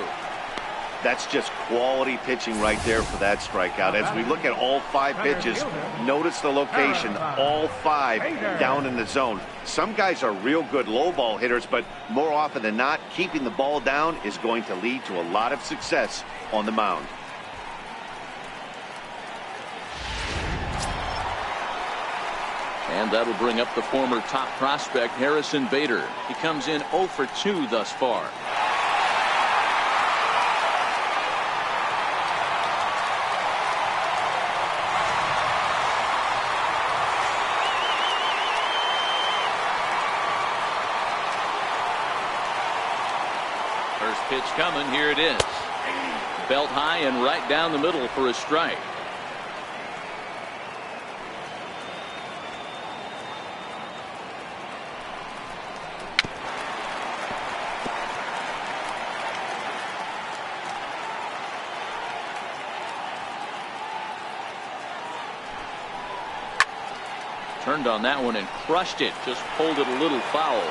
That's just quality pitching right there for that strikeout. As we look at all 5 pitches, notice the location, all 5 down in the zone. Some guys are real good low ball hitters, but more often than not, keeping the ball down is going to lead to a lot of success on the mound. And that'll bring up the former top prospect, Harrison Bader. He comes in 0 for 2 thus far. First pitch coming. Here it is. Belt high and right down the middle for a strike. Turned on that one and crushed it. Just pulled it a little foul.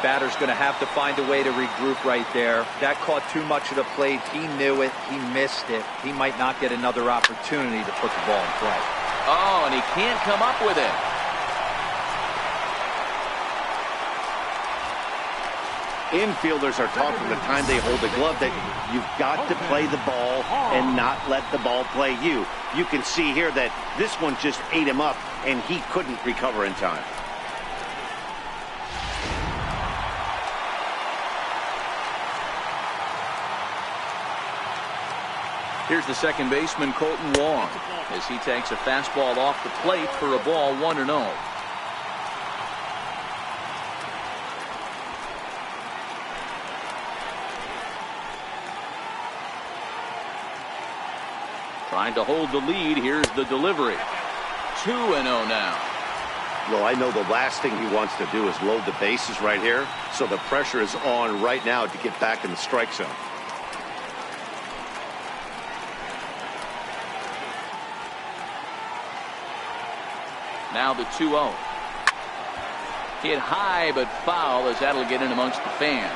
Batter's going to have to find a way to regroup right there. That caught too much of the plate. He knew it. He missed it. He might not get another opportunity to put the ball in play. Oh, and he can't come up with it. Infielders are taught from the time they hold the glove that you've got to play the ball and not let the ball play you. You can see here that this one just ate him up, and he couldn't recover in time. Here's the second baseman, Colton Wong, as he takes a fastball off the plate for a ball 1-0. Trying to hold the lead. Here's the delivery. 2-0 now. Well, I know the last thing he wants to do is load the bases right here, so the pressure is on right now to get back in the strike zone. Now the 2-0. Hit high but foul, as that'll get in amongst the fans.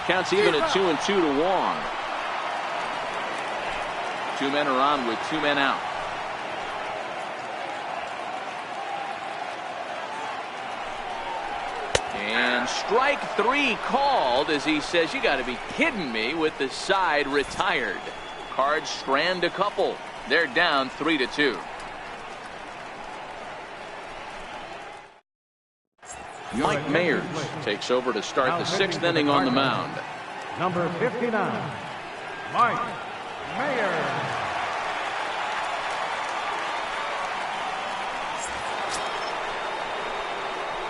Counts even at 2-2 to Wong. 2 men are on with 2 men out. And strike 3 called as he says, you got to be kidding me, with the side retired. Cards strand a couple. They're down 3-2. Mike Mayers takes over to start the 6th inning on the mound. Number 59, Mike Mayers.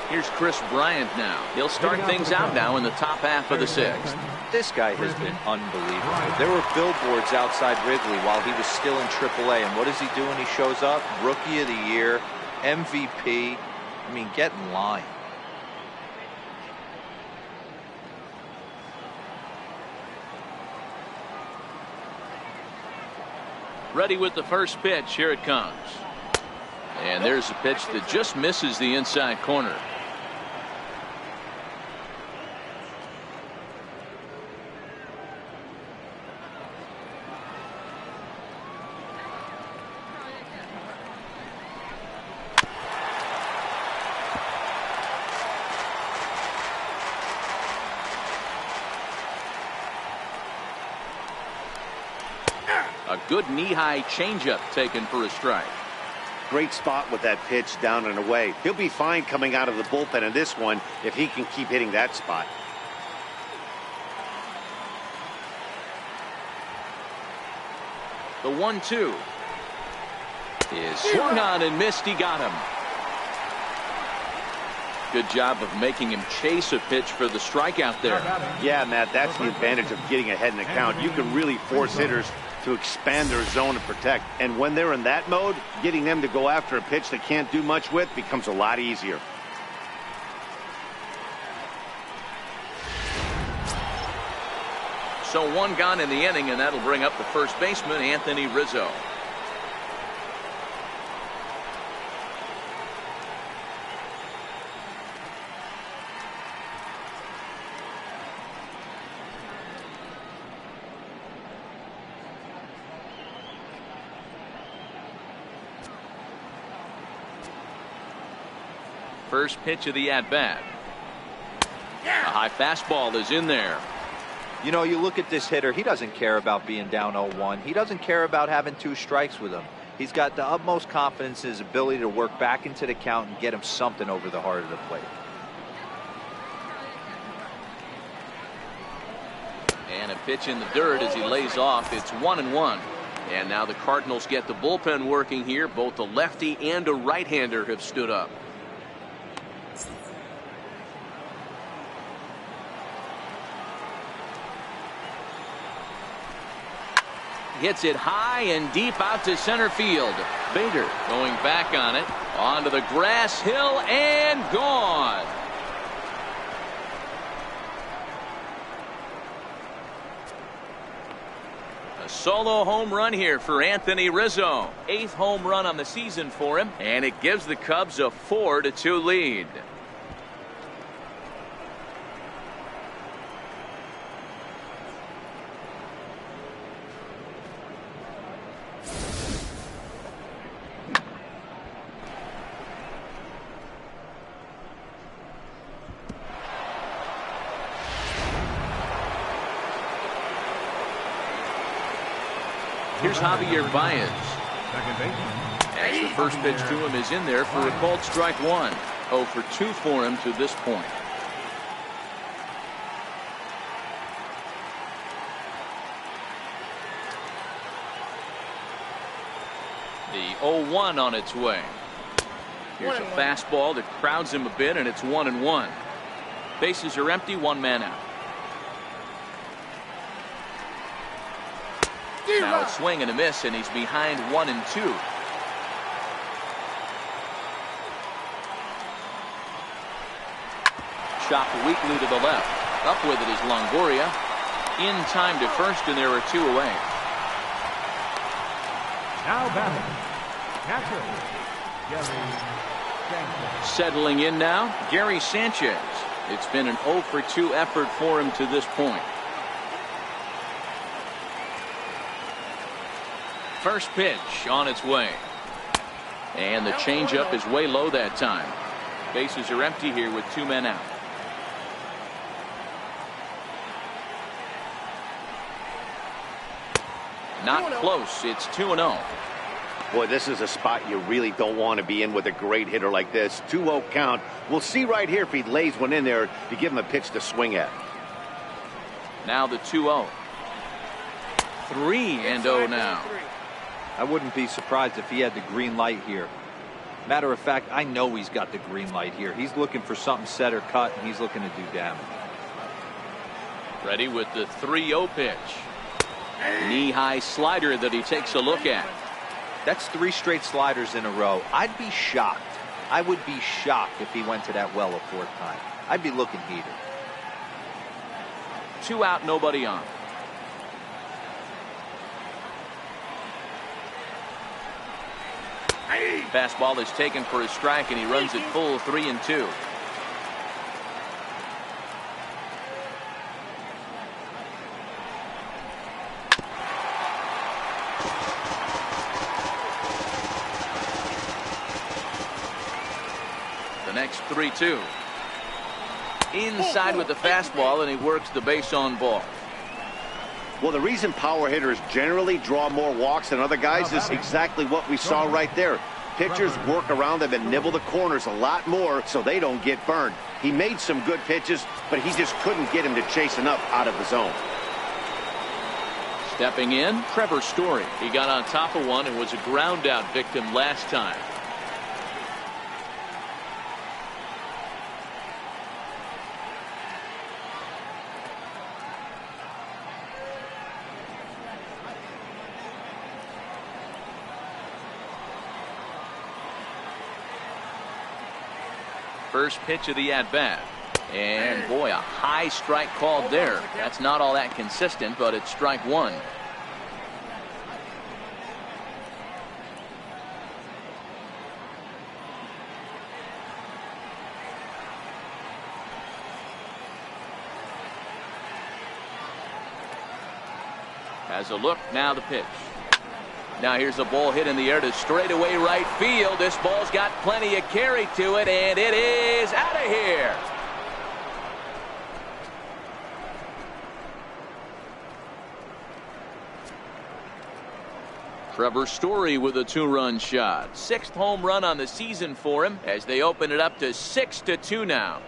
Here's Chris Bryant now. He'll start things out now in the top half of the 6th. This guy has been unbelievable. There were billboards outside Wrigley while he was still in AAA, and what does he do when he shows up? Rookie of the Year, MVP. I mean, get in line. Ready with the first pitch. Here it comes. And there's a pitch that just misses the inside corner. A good knee-high changeup taken for a strike. Great spot with that pitch down and away. He'll be fine coming out of the bullpen in this one if he can keep hitting that spot. The 1-2 is swung on and missed. He got him. Good job of making him chase a pitch for the strikeout there. Yeah, Matt, that's the advantage of getting ahead in the count. You can really force hitters to expand their zone and protect. And when they're in that mode, getting them to go after a pitch they can't do much with becomes a lot easier. So 1 gone in the inning, and that'll bring up the first baseman, Anthony Rizzo. First pitch of the at-bat. A high fastball is in there. You know, you look at this hitter, he doesn't care about being down 0-1. He doesn't care about having 2 strikes with him. He's got the utmost confidence in his ability to work back into the count and get him something over the heart of the plate. And a pitch in the dirt as he lays off. It's 1-1. And now the Cardinals get the bullpen working here. Both a lefty and a right-hander have stood up. Hits it high and deep out to center field. Bader going back on it. Onto the grass hill and gone. A solo home run here for Anthony Rizzo. 8th home run on the season for him. And it gives the Cubs a 4-2 lead. Here's Javier Baez. Second baseman. As the first pitch to him is in there for a called strike 1. 0 for 2 for him to this point. The 0-1 on its way. Here's a fastball that crowds him a bit, and it's 1-1. Bases are empty, 1 man out. Now a swing and a miss, and he's behind 1-2. Chopped weakly to the left. Up with it is Longoria. In time to first, and there are 2 away. Now batting, catcher, Gary Sanchez. Settling in now, Gary Sanchez. It's been an 0 for 2 effort for him to this point. First pitch on its way. And the changeup is way low that time. Bases are empty here with 2 men out. Not close. It's 2-0. Boy, this is a spot you really don't want to be in with a great hitter like this. 2-0 count. We'll see right here if he lays one in there to give him a pitch to swing at. Now the 2-0. 3-0 now. I wouldn't be surprised if he had the green light here. Matter of fact, I know he's got the green light here. He's looking for something set or cut, and he's looking to do damage. Ready with the 3-0 pitch. Knee-high slider that he takes a look at. That's 3 straight sliders in a row. I'd be shocked. I would be shocked if he went to that well a 4th time. I'd be looking heated. 2 out, nobody on. Fastball is taken for a strike, and he runs it full 3-2. The next 3-2. Inside with the fastball, and he works the base on ball. Well, the reason power hitters generally draw more walks than other guys is exactly what we saw right there. Pitchers work around them and nibble the corners a lot more so they don't get burned. He made some good pitches, but he just couldn't get him to chase enough out of the zone. Stepping in, Trevor Story. He got on top of one and was a ground out victim last time. First pitch of the at-bat. And boy, a high strike called there. That's not all that consistent, but it's strike 1. Has a look, now the pitch. Now here's a ball hit in the air to straightaway right field. This ball's got plenty of carry to it, and it is out of here. Trevor Story with a 2-run shot. 6th home run on the season for him as they open it up to 6-2 now.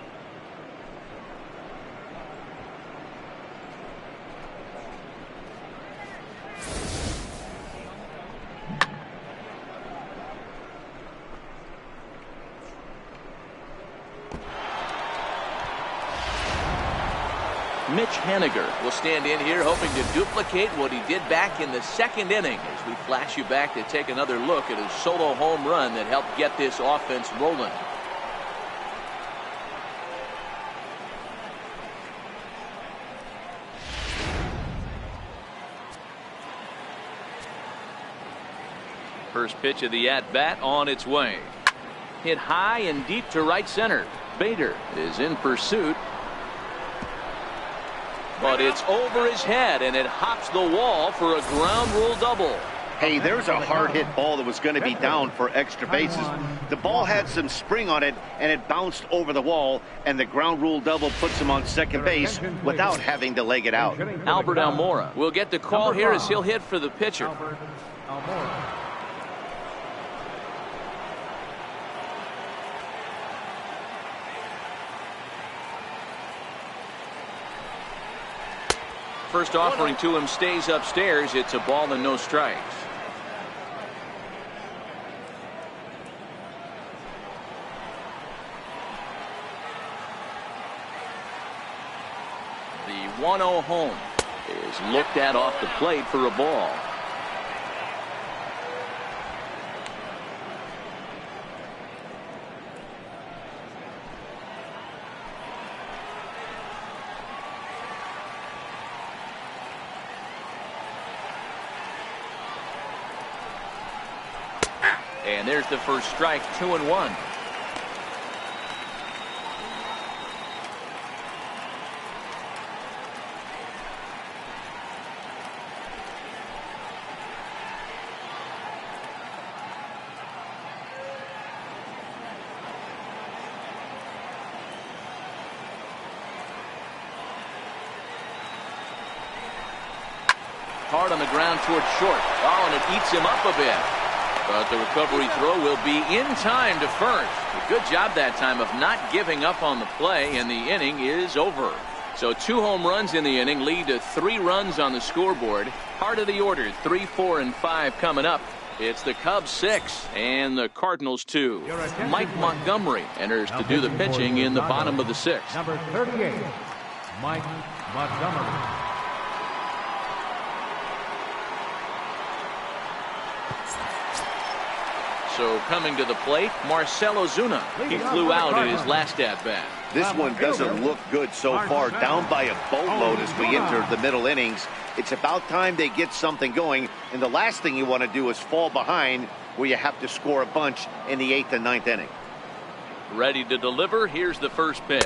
Mitch Haniger will stand in here hoping to duplicate what he did back in the 2nd inning as we flash you back to take another look at his solo home run that helped get this offense rolling. First pitch of the at-bat on its way. Hit high and deep to right center. Bader is in pursuit. But it's over his head, and it hops the wall for a ground rule double. Hey, there's a hard hit ball that was going to be down for extra bases. The ball had some spring on it, and it bounced over the wall, and the ground rule double puts him on second base without having to leg it out. Albert Almora will get the call here as he'll hit for the pitcher. First offering to him stays upstairs. It's a ball and no strikes. The 1-0 home is looked at off the plate for a ball. And there's the first strike, 2-1. hard on the ground towards short. Oh, and it eats him up a bit. But the recovery throw will be in time to first. A good job that time of not giving up on the play, and the inning is over. So 2 home runs in the inning lead to 3 runs on the scoreboard. Heart of the order, 3, 4, and 5 coming up. It's the Cubs 6 and the Cardinals 2. Mike Montgomery enters to do the pitching in the bottom of the 6th. Number 38, Mike Montgomery. So coming to the plate, Marcell Ozuna. He flew out in his last at-bat. This one doesn't look good so far. Down by a boatload as we enter the middle innings. It's about time they get something going. And the last thing you want to do is fall behind where you have to score a bunch in the 8th and 9th inning. Ready to deliver. Here's the first pitch.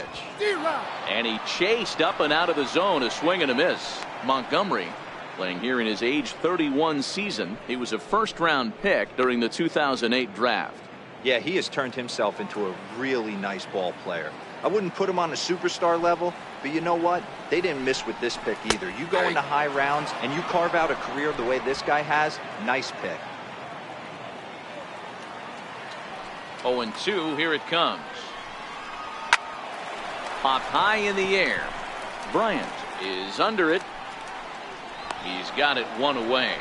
And he chased up and out of the zone. A swing and a miss. Montgomery playing here in his age 31 season. He was a first-round pick during the 2008 draft. Yeah, he has turned himself into a really nice ball player. I wouldn't put him on a superstar level, but you know what? They didn't miss with this pick either. You go into high rounds and you carve out a career the way this guy has, nice pick. 0-2, here it comes. Popped high in the air. Bryant is under it. He's got it 1 away.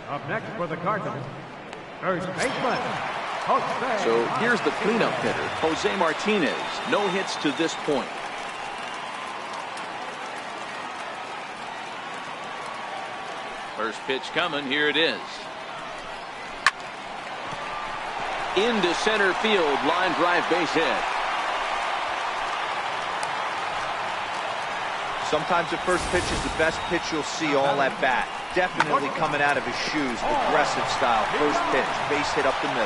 Up next for the Cardinals, first baseman, Jose. So here's the cleanup hitter, Jose Martinez. No hits to this point. First pitch coming. Here it is. Into center field. Line drive, base hit. Sometimes the first pitch is the best pitch you'll see all at bat. Definitely coming out of his shoes. Aggressive style. First pitch. Base hit up the middle.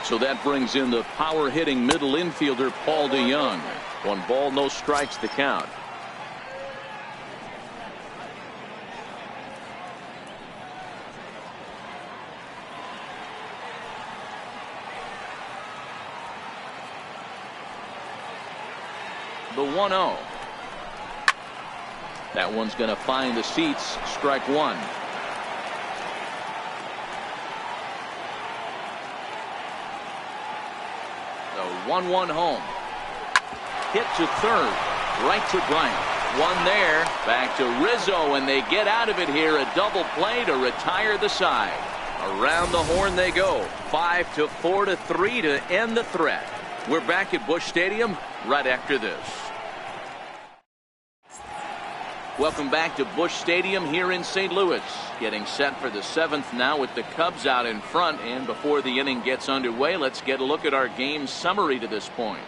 So that brings in the power-hitting middle infielder, Paul DeYoung. 1 ball, no strikes to count. The 1-0. That one's going to find the seats. Strike 1. The 1-1 home. Hit to third. Right to Bryant. One there. Back to Rizzo, and they get out of it here. A double play to retire the side. Around the horn they go. 5-4 to 3 to end the threat. We're back at Busch Stadium right after this. Welcome back to Busch Stadium here in St. Louis. Getting set for the 7th now with the Cubs out in front. And before the inning gets underway, let's get a look at our game summary to this point.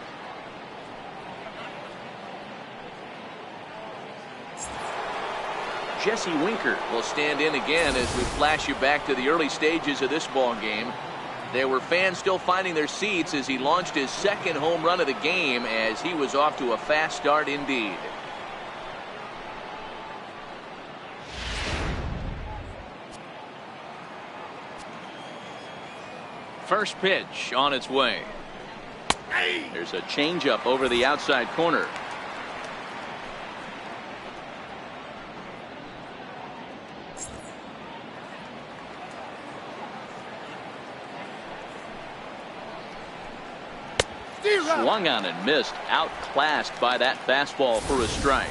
Jesse Winker will stand in again as we flash you back to the early stages of this ball game. There were fans still finding their seats as he launched his 2nd home run of the game, as he was off to a fast start indeed. First pitch on its way. There's a changeup over the outside corner. Swung on and missed. Outclassed by that fastball for a strike.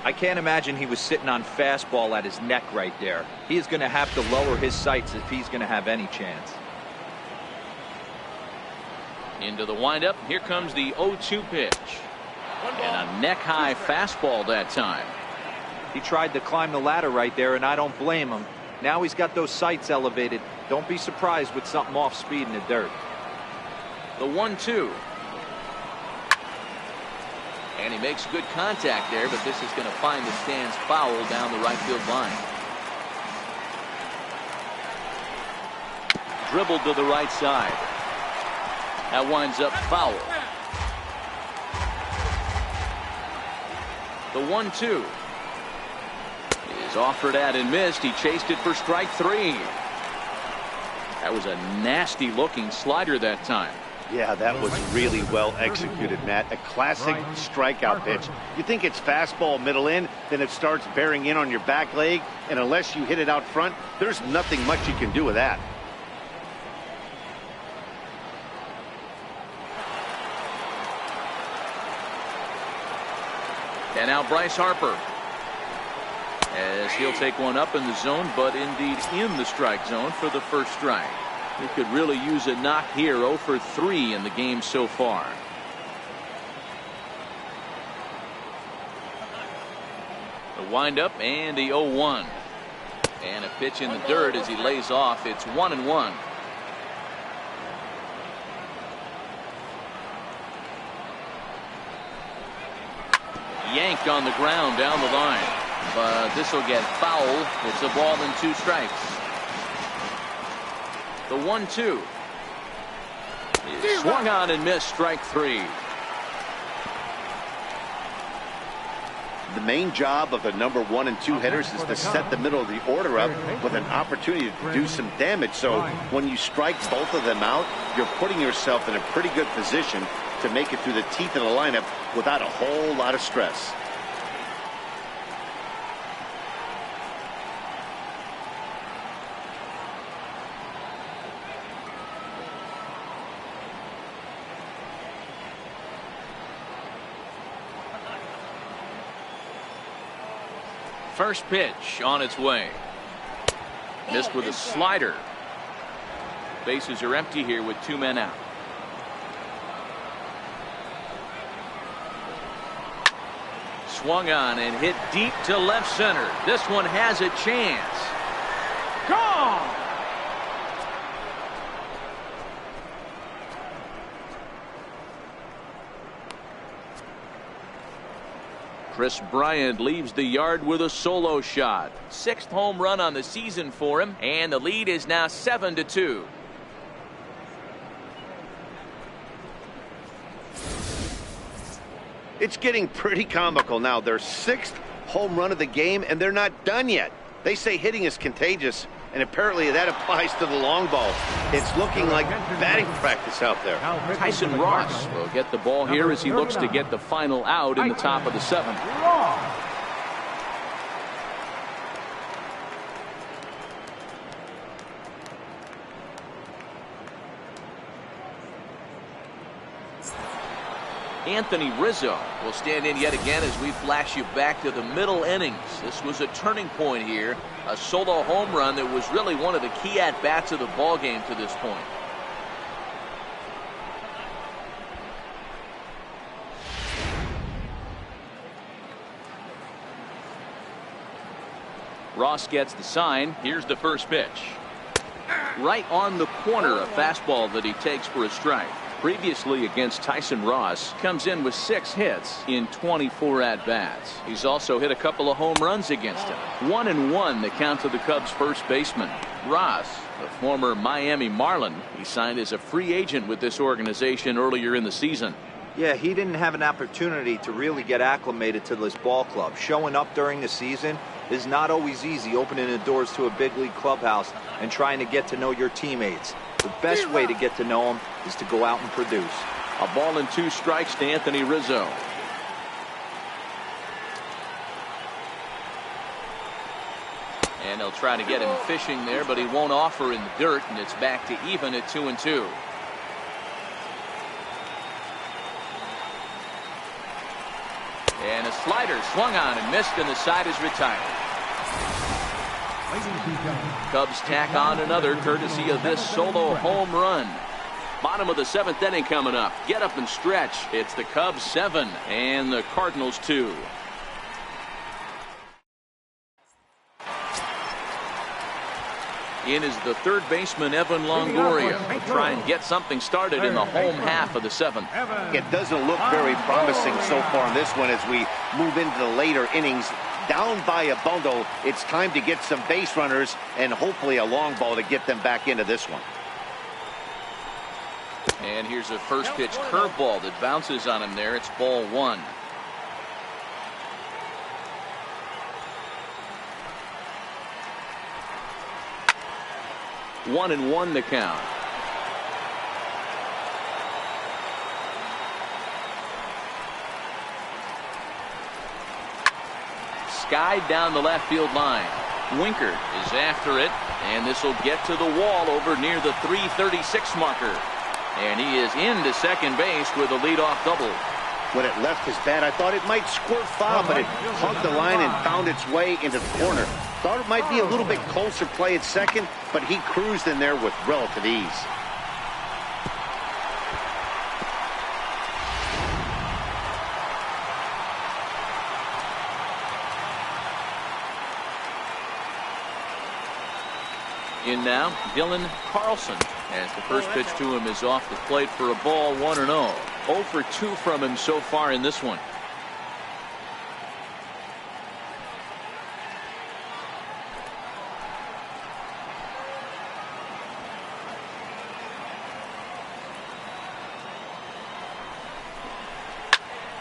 I can't imagine he was sitting on fastball at his neck right there. He is going to have to lower his sights if he's going to have any chance. Into the windup. Here comes the 0-2 pitch. And a neck-high fastball that time. He tried to climb the ladder right there, and I don't blame him. Now he's got those sights elevated. Don't be surprised with something off speed in the dirt. The 1-2. And he makes good contact there, but this is going to find the stands foul down the right field line. Dribbled to the right side. That winds up foul. The 1-2 is He's offered at and missed. He chased it for strike 3. That was a nasty looking slider that time. Yeah, that was really well executed, Matt. A classic strikeout pitch. You think it's fastball middle in, then it starts bearing in on your back leg, and unless you hit it out front, there's nothing much you can do with that. And now Bryce Harper, as he'll take one up in the zone, but indeed in the strike zone for the first strike. He could really use a knock here. 0 for 3 in the game so far. The windup and the 0-1. And a pitch in the dirt as he lays off. It's 1-1. Yanked on the ground down the line. But this will get foul. It's a ball and 2 strikes. The 1-2 is swung on and missed. Strike 3. The main job of the number 1 and 2 hitters is to set the middle of the order up with an opportunity to do some damage. So when you strike both of them out, you're putting yourself in a pretty good position to make it through the teeth of the lineup without a whole lot of stress. First pitch on its way. Missed with a slider. Bases are empty here with 2 men out. Swung on and hit deep to left center. This one has a chance. Gone! Chris Bryant leaves the yard with a solo shot. 6th home run on the season for him, and the lead is now 7-2. It's getting pretty comical now. Their 6th home run of the game, and they're not done yet. They say hitting is contagious, and apparently that applies to the long ball. It's looking like batting practice out there. Tyson Ross will get the ball here as he looks to get the final out in the top of the 7th. Anthony Rizzo will stand in yet again as we flash you back to the middle innings. This was a turning point here. A solo home run that was really one of the key at-bats of the ball game to this point. Ross gets the sign. Here's the first pitch. Right on the corner, a fastball that he takes for a strike. Previously against Tyson Ross, comes in with 6 hits in 24 at-bats. He's also hit a couple of home runs against him. 1-1 the count to the Cubs first baseman. Ross, the former Miami Marlin, he signed as a free agent with this organization earlier in the season. Yeah, he didn't have an opportunity to really get acclimated to this ball club. Showing up during the season is not always easy, opening the doors to a big league clubhouse and trying to get to know your teammates. The best way to get to know them is to go out and produce. A ball and 2 strikes to Anthony Rizzo. And they'll try to get him fishing there, but he won't offer in the dirt, and it's back to even at 2-2. And a slider swung on and missed, and the side is retired. Cubs tack on another courtesy of this solo home run. Bottom of the 7th inning coming up. Get up and stretch. It's the Cubs 7 and the Cardinals 2. In is the third baseman, Evan Longoria. Try and get something started in the home half of the 7th. It doesn't look very promising so far in this one as we move into the later innings. Down by a bundle, it's time to get some base runners and hopefully a long ball to get them back into this one. And here's a first pitch curveball that bounces on him there. It's ball 1. 1-1 the count. Skied down the left field line. Winker is after it, and this will get to the wall over near the 336 marker. And he is into second base with a leadoff double. When it left his bat, I thought it might squirt foul, but it hugged the line and found its way into the corner. Thought it might be a little bit closer play at second, but he cruised in there with relative ease. In now, Dylan Carlson, as the first pitch to him is off the plate for a ball, 1-0. 0 for 2 from him so far in this one.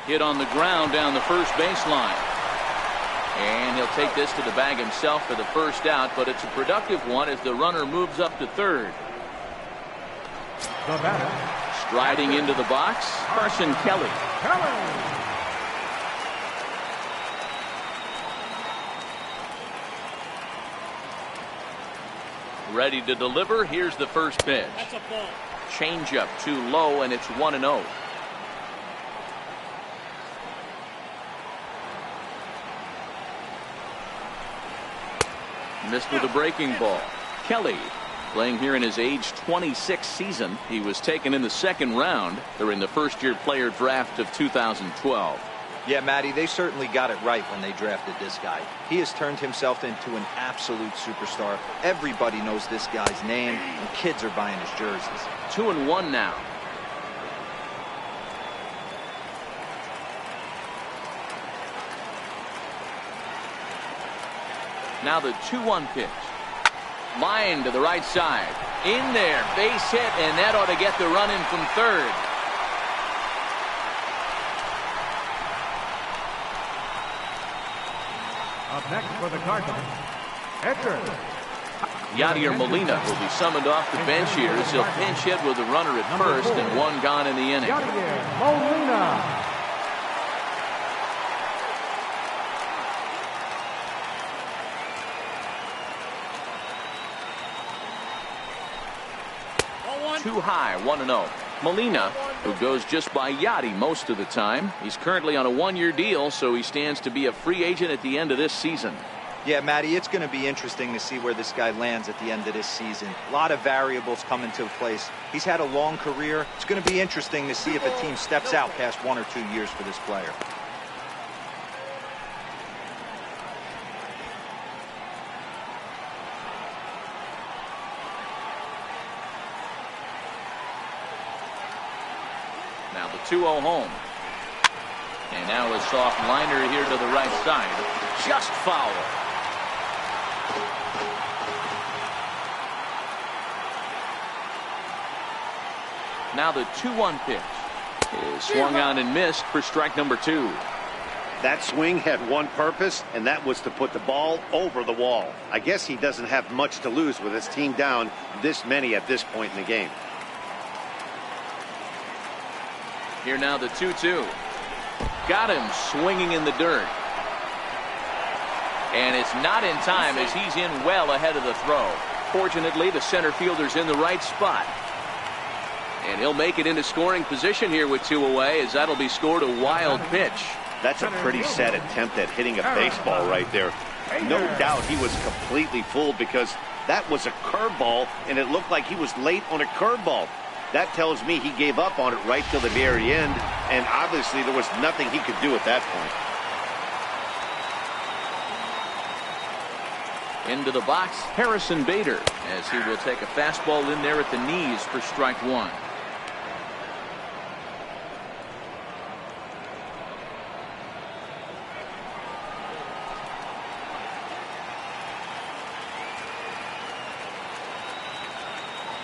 Hit on the ground down the first baseline. And he'll take this to the bag himself for the first out, but it's a productive one as the runner moves up to third. Striding into the box, Carson Kelly. Ready to deliver. Here's the first pitch. Changeup too low, and it's 1-0. Missed with a breaking ball. Kelly playing here in his age 26 season. He was taken in the second round during the first-year player draft of 2012. Yeah, Matty, they certainly got it right when they drafted this guy. He has turned himself into an absolute superstar. Everybody knows this guy's name, and kids are buying his jerseys. 2-1 now. Now the 2-1 pitch. Line to the right side. In there. Base hit, and that ought to get the run in from third. Up next for the Cardinals, Edgar. Yadier Molina will be summoned off the bench here as he'll pinch hit with a runner at first and one gone in the inning. Yadier Molina. Too high, 1-0. Molina, who goes just by Yadi most of the time. He's currently on a one-year deal, so he stands to be a free agent at the end of this season. Yeah, Matty, it's going to be interesting to see where this guy lands at the end of this season. A lot of variables come into place. He's had a long career. It's going to be interesting to see if a team steps out past 1 or 2 years for this player. Now the 2-0 home. And now a soft liner here to the right side. Just foul. Now the 2-1 pitch is swung on and missed for strike number 2. That swing had one purpose, and that was to put the ball over the wall. I guess he doesn't have much to lose with his team down this many at this point in the game. Here now the 2-2. Got him swinging in the dirt. And it's not in time as he's in well ahead of the throw. Fortunately, the center fielder's in the right spot. And he'll make it into scoring position here with 2 away, as that'll be scored a wild pitch. That's a pretty sad attempt at hitting a baseball right there. No doubt he was completely fooled because that was a curveball, and it looked like he was late on a curveball. That tells me he gave up on it right till the very end, and obviously there was nothing he could do at that point. Into the box, Harrison Bader, as he will take a fastball in there at the knees for strike 1.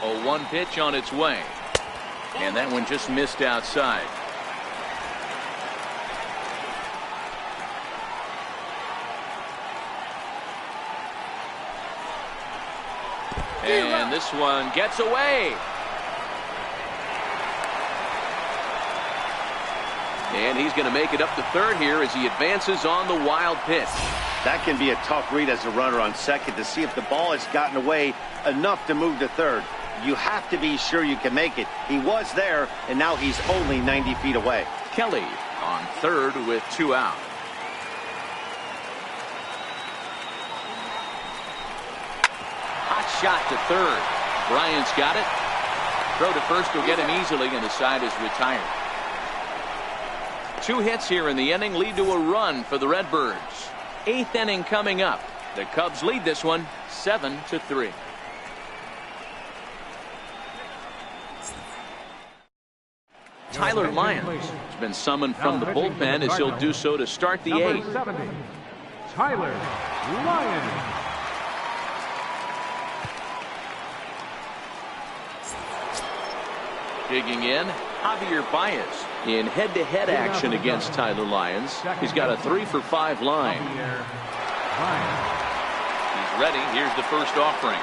A 1 pitch on its way. And that one just missed outside. And this one gets away. And he's going to make it up to third here as he advances on the wild pitch. That can be a tough read as a runner on second to see if the ball has gotten away enough to move to third. You have to be sure you can make it. He was there, and now he's only 90 feet away. Kelly on third with 2 out. Hot shot to third. Bryant's got it. Throw to first will get him easily, and the side is retired. 2 hits here in the inning lead to a run for the Redbirds. 8th inning coming up. The Cubs lead this one 7-3. Tyler Lyons has been summoned from the bullpen as he'll do so to start the 8th. 70, Tyler Lyons. Digging in, Javier Baez in head-to-head action against Tyler Lyons. He's got a 3-for-5 line. He's ready. Here's the first offering.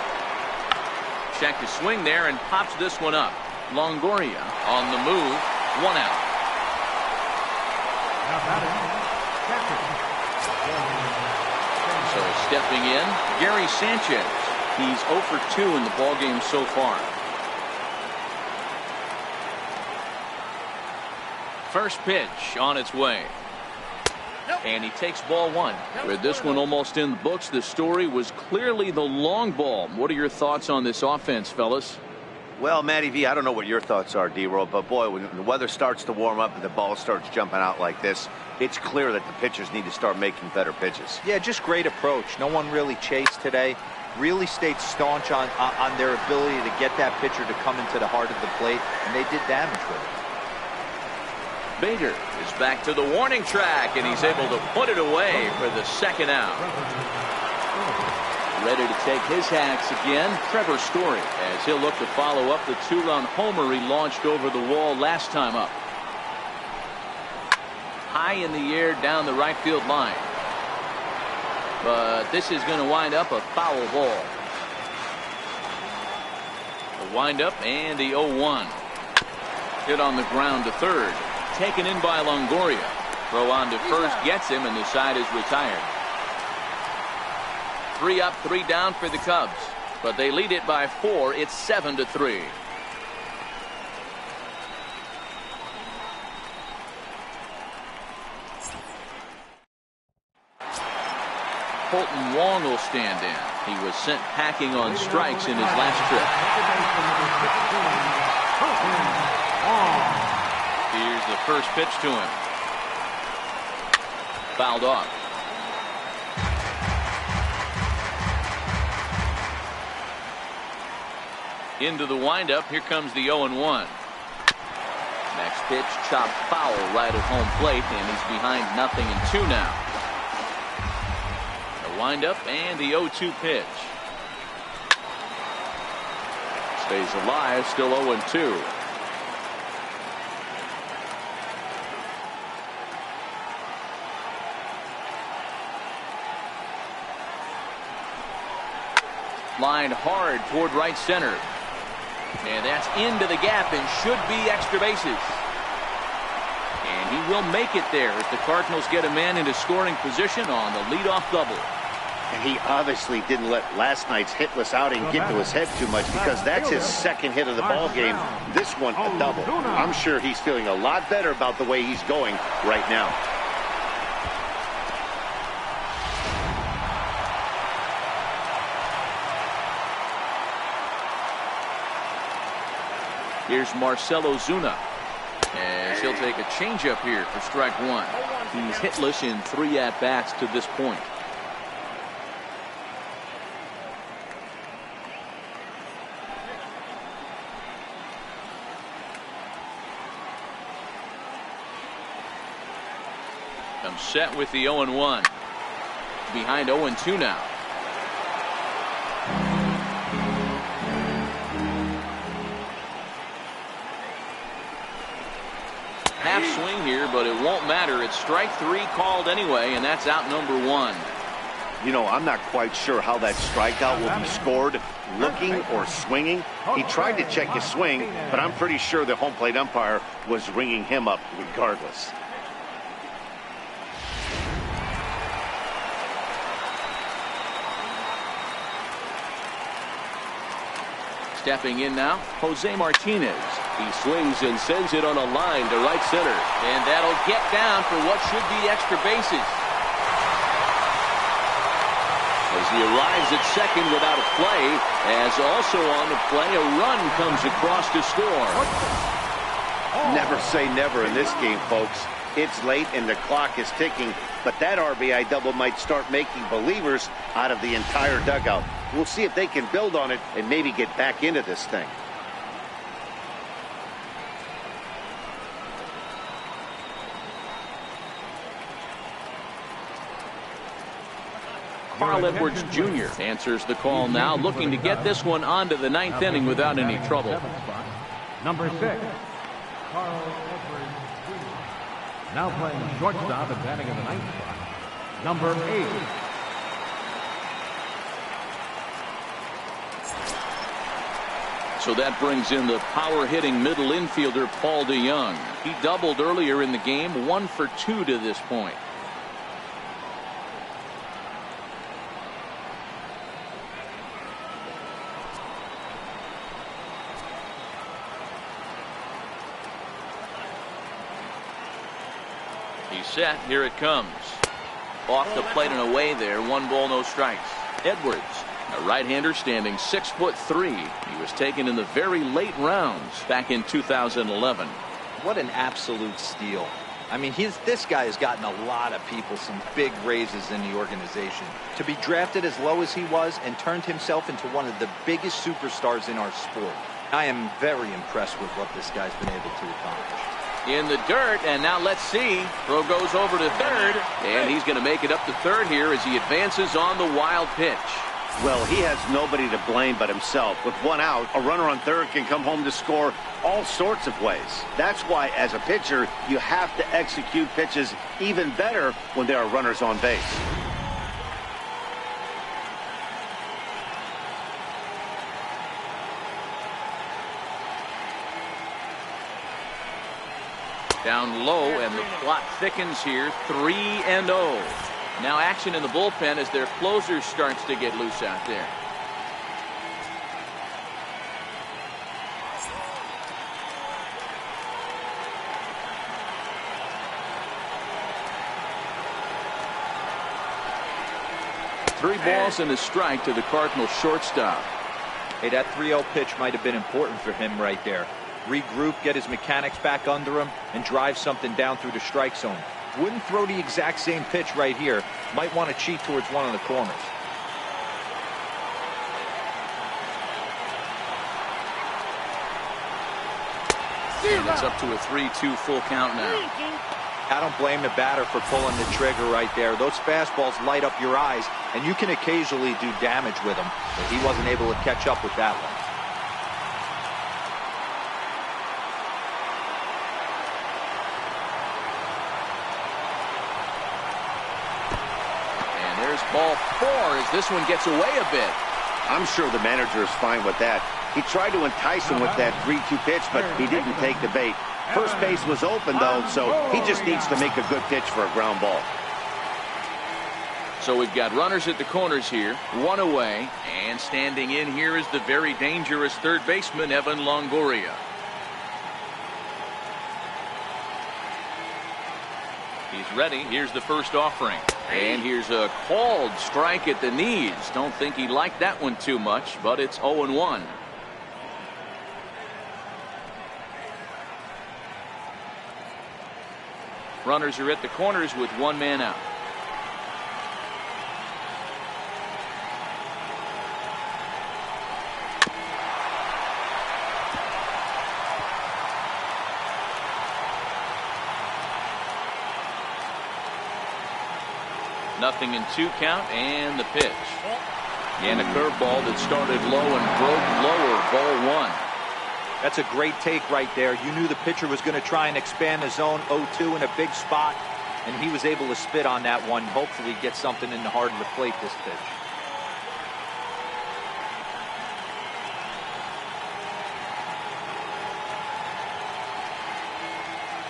Check his swing there and pops this one up. Longoria on the move. 1 out. So stepping in, Gary Sanchez. He's 0 for 2 in the ballgame so far. First pitch on its way. And he takes ball 1. With this one almost in the books, the story was clearly the long ball. What are your thoughts on this offense, fellas? Well, Matty V, I don't know what your thoughts are, D-Roll, but boy, when the weather starts to warm up and the ball starts jumping out like this, it's clear that the pitchers need to start making better pitches. Yeah, just great approach. No one really chased today. Really stayed staunch on their ability to get that pitcher to come into the heart of the plate, and they did damage with it. Bader is back to the warning track, and he's able to put it away for the 2nd out. Ready to take his hacks again, Trevor Story, as he'll look to follow up the 2-run homer he launched over the wall last time up. High in the air down the right field line. But this is going to wind up a foul ball. The windup and the 0-1. Hit on the ground to third. Taken in by Longoria. Throw on to first gets him, and the side is retired. 3 up, 3 down for the Cubs, but they lead it by 4. It's 7-3. Colton Wong will stand in. He was sent packing on strikes in his last trip. Here's the first pitch to him. Fouled off. Into the windup. Here comes the 0-1. Next pitch chopped foul right at home plate, and he's behind 0-2 now. The windup and the 0-2 pitch. Stays alive, still 0-2. Lined hard toward right center. And that's into the gap and should be extra bases. And he will make it there as the Cardinals get a man into scoring position on the leadoff double. And he obviously didn't let last night's hitless outing get to his head too much, because that's his 2nd hit of the ball game. This one a double. I'm sure he's feeling a lot better about the way he's going right now. Here's Marcell Ozuna, as he'll take a changeup here for strike 1. He's hitless in 3 at-bats to this point. Comes set with the 0-1. Behind 0-2 now. Half swing here, but it won't matter. It's strike 3 called anyway, and that's out number 1. You know, I'm not quite sure how that strikeout will be scored, looking or swinging. He tried to check his swing, but I'm pretty sure the home plate umpire was ringing him up regardless. Stepping in now, Jose Martinez. He swings and sends it on a line to right center. And that'll get down for what should be extra bases. As he arrives at second without a play, as also on the play, a run comes across to score. Never say never in this game, folks. It's late and the clock is ticking, but that RBI double might start making believers out of the entire dugout. We'll see if they can build on it and maybe get back into this thing. Carl Edwards Jr. answers the call now, looking to get this one onto the ninth inning without any trouble. Number 6, Carl Edwards Jr. Now playing shortstop and batting in the ninth spot. Number 8. So that brings in the power-hitting middle infielder Paul DeYoung. He doubled earlier in the game, 1 for 2 to this point. He's set. Here it comes. Off the plate and away there. 1 ball, no strikes. Edwards, a right-hander standing 6'3". He was taken in the very late rounds back in 2011. What an absolute steal. I mean, this guy has gotten a lot of people some big raises in the organization. To be drafted as low as he was and turned himself into one of the biggest superstars in our sport. I am very impressed with what this guy's been able to accomplish. In the dirt, and now let's see. Throw goes over to third, and he's going to make it up to third here as he advances on the wild pitch. Well, he has nobody to blame but himself. With 1 out, a runner on third can come home to score all sorts of ways. That's why, as a pitcher, you have to execute pitches even better when there are runners on base. Down low, and the plot thickens here, 3-0. Now action in the bullpen as their closer starts to get loose out there. Three balls and a strike to the Cardinals shortstop. Hey, that 3-0 pitch might have been important for him right there. Regroup, get his mechanics back under him, and drive something down through the strike zone. Wouldn't throw the exact same pitch right here. Might want to cheat towards one of the corners. And it's up to a 3-2 full count now. I don't blame the batter for pulling the trigger right there. Those fastballs light up your eyes, and you can occasionally do damage with them. But he wasn't able to catch up with that one. Ball 4 as this one gets away a bit. I'm sure the manager is fine with that. He tried to entice him with that 3-2 pitch, but he didn't take the bait. First base was open, though, so he just needs to make a good pitch for a ground ball. So we've got runners at the corners here, 1 away, and standing in here is the very dangerous third baseman, Evan Longoria. He's ready. Here's the first offering. And here's a called strike at the knees. Don't think he liked that one too much, but it's 0-1. Runners are at the corners with 1 man out. Nothing in 2 count, and the pitch. And a curveball that started low and broke lower, ball 1. That's a great take right there. You knew the pitcher was going to try and expand the zone 0-2 in a big spot. and he was able to spit on that one, hopefully get something in the heart of the plate this pitch.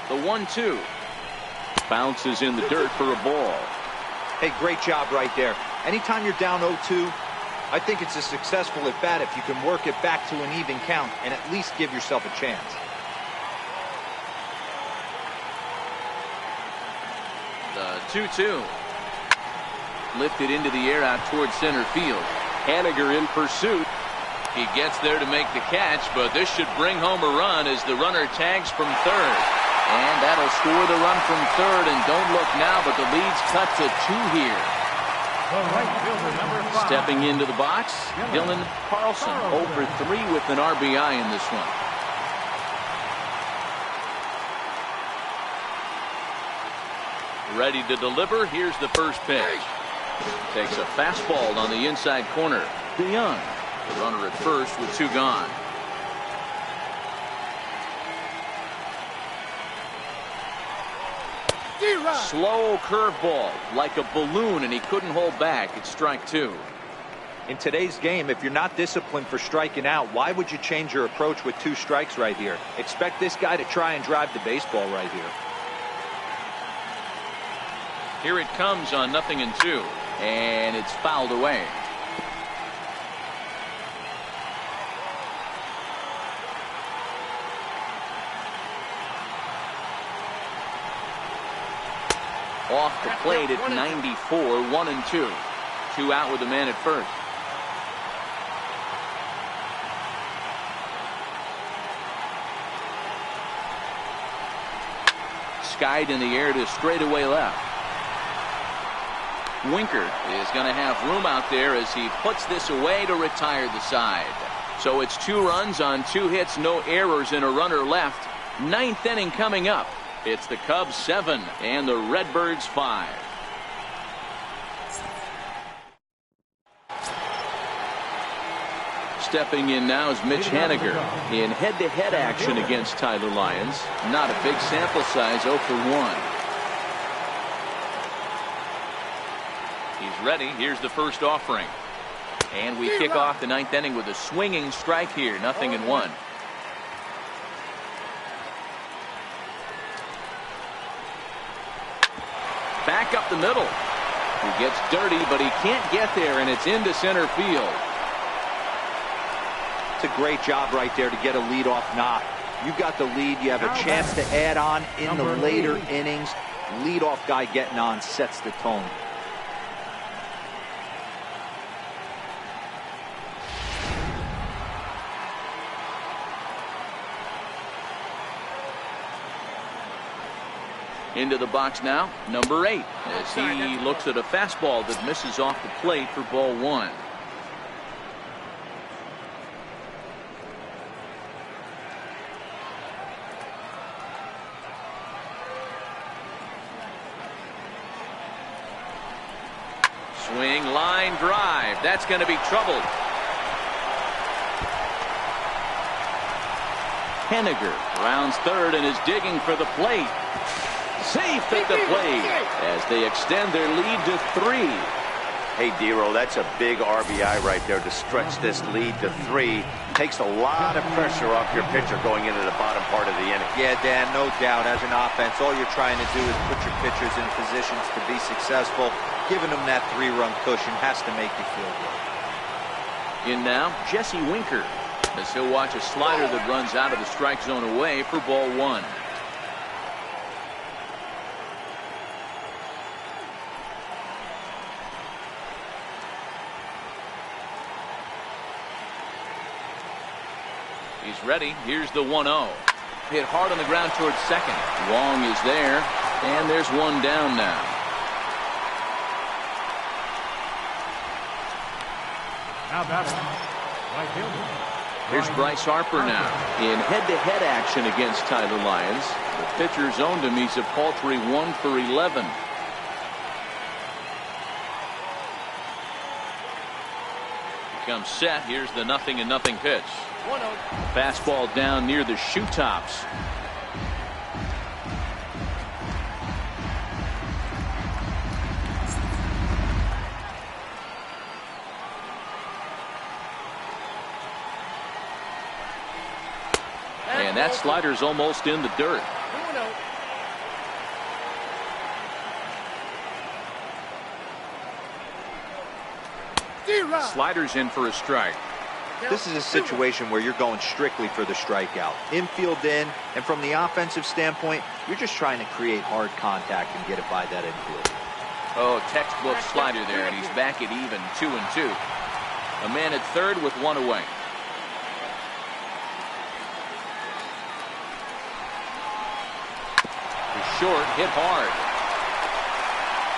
The 1-2. Bounces in the dirt for a ball. Hey, great job right there. Anytime you're down 0-2, I think it's a successful at bat if you can work it back to an even count and at least give yourself a chance. The 2-2. Lifted into the air out towards center field. Haniger in pursuit. He gets there to make the catch, but this should bring home a run as the runner tags from third. And that'll score the run from third, and don't look now, but the lead's cut to 2 here. The right fielder, number 5. Stepping into the box, Dylan Carlson, 0 for 3 with an RBI in this one. Ready to deliver. Here's the first pitch. Takes a fastball on the inside corner. DeYoung, the runner at first with 2 gone. Slow curveball, like a balloon, and he couldn't hold back. It's strike 2. In today's game, if you're not disciplined for striking out, why would you change your approach with 2 strikes right here? Expect this guy to try and drive the baseball right here. Here it comes on 0-2, and it's fouled away. Off the plate at 94, 1-2. 2 out with the man at first. Skied in the air to straightaway left. Winker is going to have room out there as he puts this away to retire the side. So it's 2 runs on 2 hits, no errors, and a runner left. 9th inning coming up. It's the Cubs 7 and the Redbirds 5. Stepping in now is Mitch Haniger in head-to-head action against Tyler Lyons. Not a big sample size, 0 for 1. He's ready. Here's the first offering. And we kick off the 9th inning with a swinging strike here, 0-1. Back up the middle. He gets dirty, but he can't get there, and it's into center field. It's a great job right there to get a leadoff knock. You got the lead. You have a chance to add on in the later innings. Leadoff guy getting on sets the tone. Into the box now, number 8, as he looks at a fastball that misses off the plate for ball 1. Swing, line drive. That's going to be troubled. Haniger rounds third and is digging for the plate. Safe at the plate as they extend their lead to 3. Hey, Dero, that's a big RBI right there to stretch this lead to 3. Takes a lot of pressure off your pitcher going into the bottom part of the inning. Yeah, Dan, no doubt. As an offense, all you're trying to do is put your pitchers in positions to be successful. Giving them that 3-run cushion has to make you feel good. In now, Jesse Winker, as he'll watch a slider that runs out of the strike zone away for ball 1. He's ready. Here's the 1-0. Hit hard on the ground towards second. Wong is there, and there's one down now. Now batting, right fielder. Here's Bryce Harper now in head-to-head action against Tyler Lyons. The pitcher zoned him. He's a paltry 1 for 11. Comes set. Here's the 0-0 pitch. Fastball down near the shoe tops. And that slider's almost in the dirt. Slider's in for a strike. This is a situation where you're going strictly for the strikeout. Infield in, and from the offensive standpoint, you're just trying to create hard contact and get it by that infield. Oh, textbook slider there, and he's back at even 2-2. A man at third with one away. He's short, hit hard.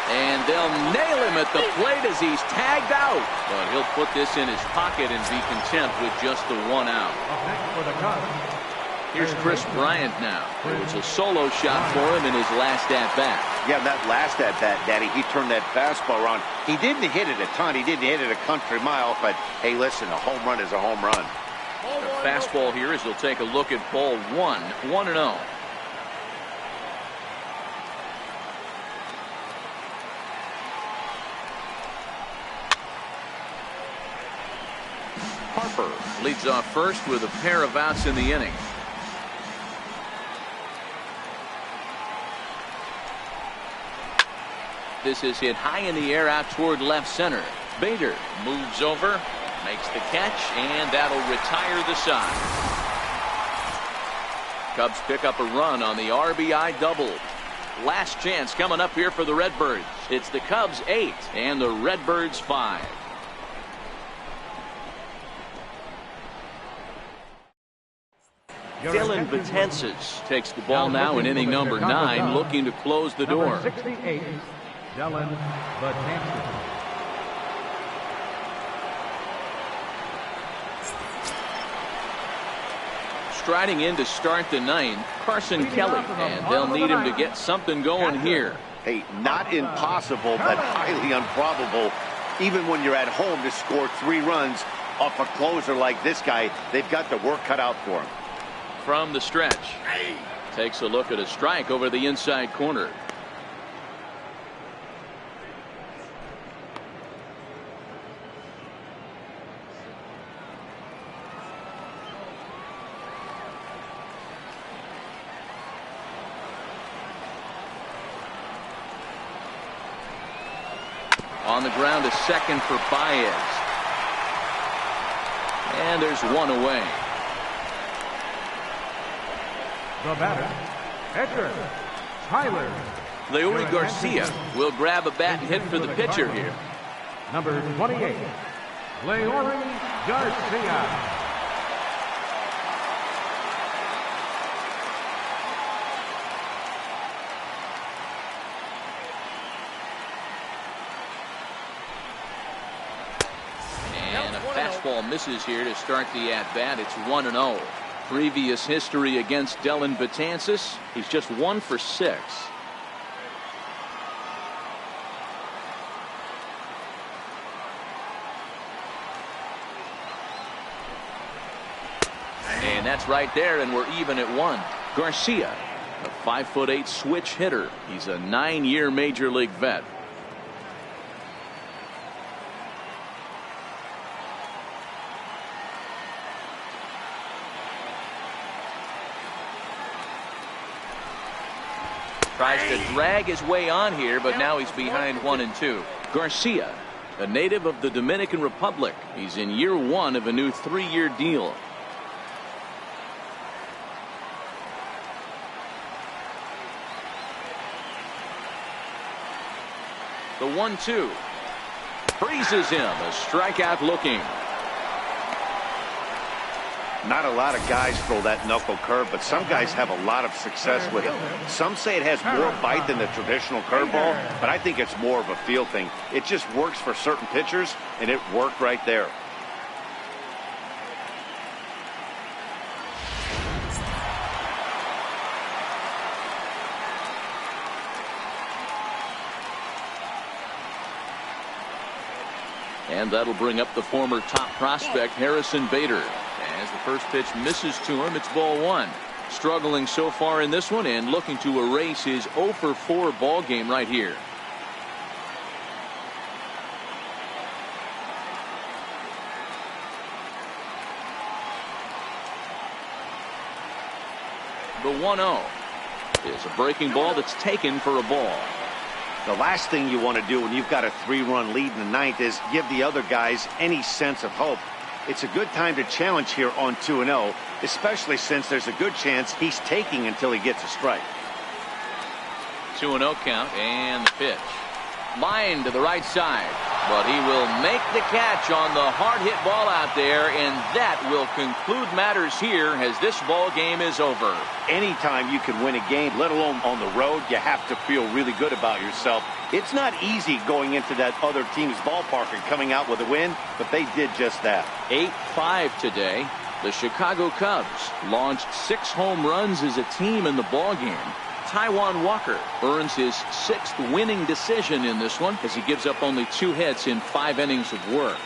And they'll nail him at the plate as he's tagged out. But he'll put this in his pocket and be content with just the one out. Here's Chris Bryant now. It was a solo shot for him in his last at-bat. Yeah, that last at-bat, Daddy, he turned that fastball around. He didn't hit it a ton. He didn't hit it a country mile. But, hey, listen, a home run is a home run. The fastball here as he'll take a look at ball one. 1-0. Harper leads off first with a pair of outs in the inning. This is hit high in the air out toward left center. Bader moves over, makes the catch, and that'll retire the side. Cubs pick up a run on the RBI double. Last chance coming up here for the Redbirds. It's the Cubs 8 and the Redbirds 5. Dellin Betances takes the ball now in inning number 9, looking to close the door. 68, Dellin Betances. Striding in to start the 9th, Carson Kelly, and they'll need him to get something going here. Hey, not impossible, but highly improbable. Even when you're at home to score 3 runs off a closer like this guy, they've got the work cut out for him. From the stretch, takes a look at a strike over the inside corner. On the ground to second for Baez. And there's one away. The batter, pitcher, Tyler. Leury Garcia will grab a bat and hit for the pitcher here. Number 28, Leury Garcia. And a fastball misses here to start the at-bat. It's 1-0. Previous history against Dellin Betances, he's just 1 for 6. And that's right there, and we're even at 1. Garcia, a 5'8" switch hitter. He's a 9-year major league vet. Tries to drag his way on here, but now he's behind 1 and 2. Garcia, a native of the Dominican Republic. He's in year 1 of a new 3-year deal. The 1-2 freezes him. A strikeout looking. Not a lot of guys throw that knuckle curve, but some guys have a lot of success with it. Some say it has more bite than the traditional curveball, but I think it's more of a feel thing. It just works for certain pitchers, and it worked right there. And that'll bring up the former top prospect Harrison Bader. As the first pitch misses to him, it's ball 1. Struggling so far in this one and looking to erase his 0 for 4 ball game right here. The 1-0 is a breaking ball that's taken for a ball. The last thing you want to do when you've got a 3-run lead in the ninth is give the other guys any sense of hope. It's a good time to challenge here on 2-0, especially since there's a good chance he's taking until he gets a strike. 2-0 count, and the pitch. Line to the right side, but he will make the catch on the hard hit ball out there, and that will conclude matters here as this ball game is over. Anytime you can win a game, let alone on the road, you have to feel really good about yourself. It's not easy going into that other team's ballpark and coming out with a win, but they did just that. 8-5 today. The Chicago Cubs launched 6 home runs as a team in the ball game. Taijuan Walker earns his 6th winning decision in this one as he gives up only 2 hits in 5 innings of work.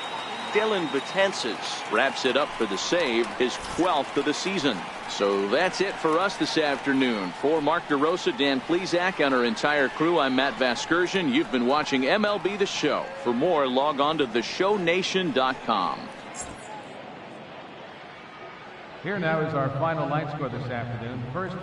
Dylan Betances wraps it up for the save, his 12th of the season. So that's it for us this afternoon. For Mark DeRosa, Dan Plesac, and our entire crew, I'm Matt Vasgersian. You've been watching MLB The Show. For more, log on to theshownation.com. Here now is our final line score this afternoon. First.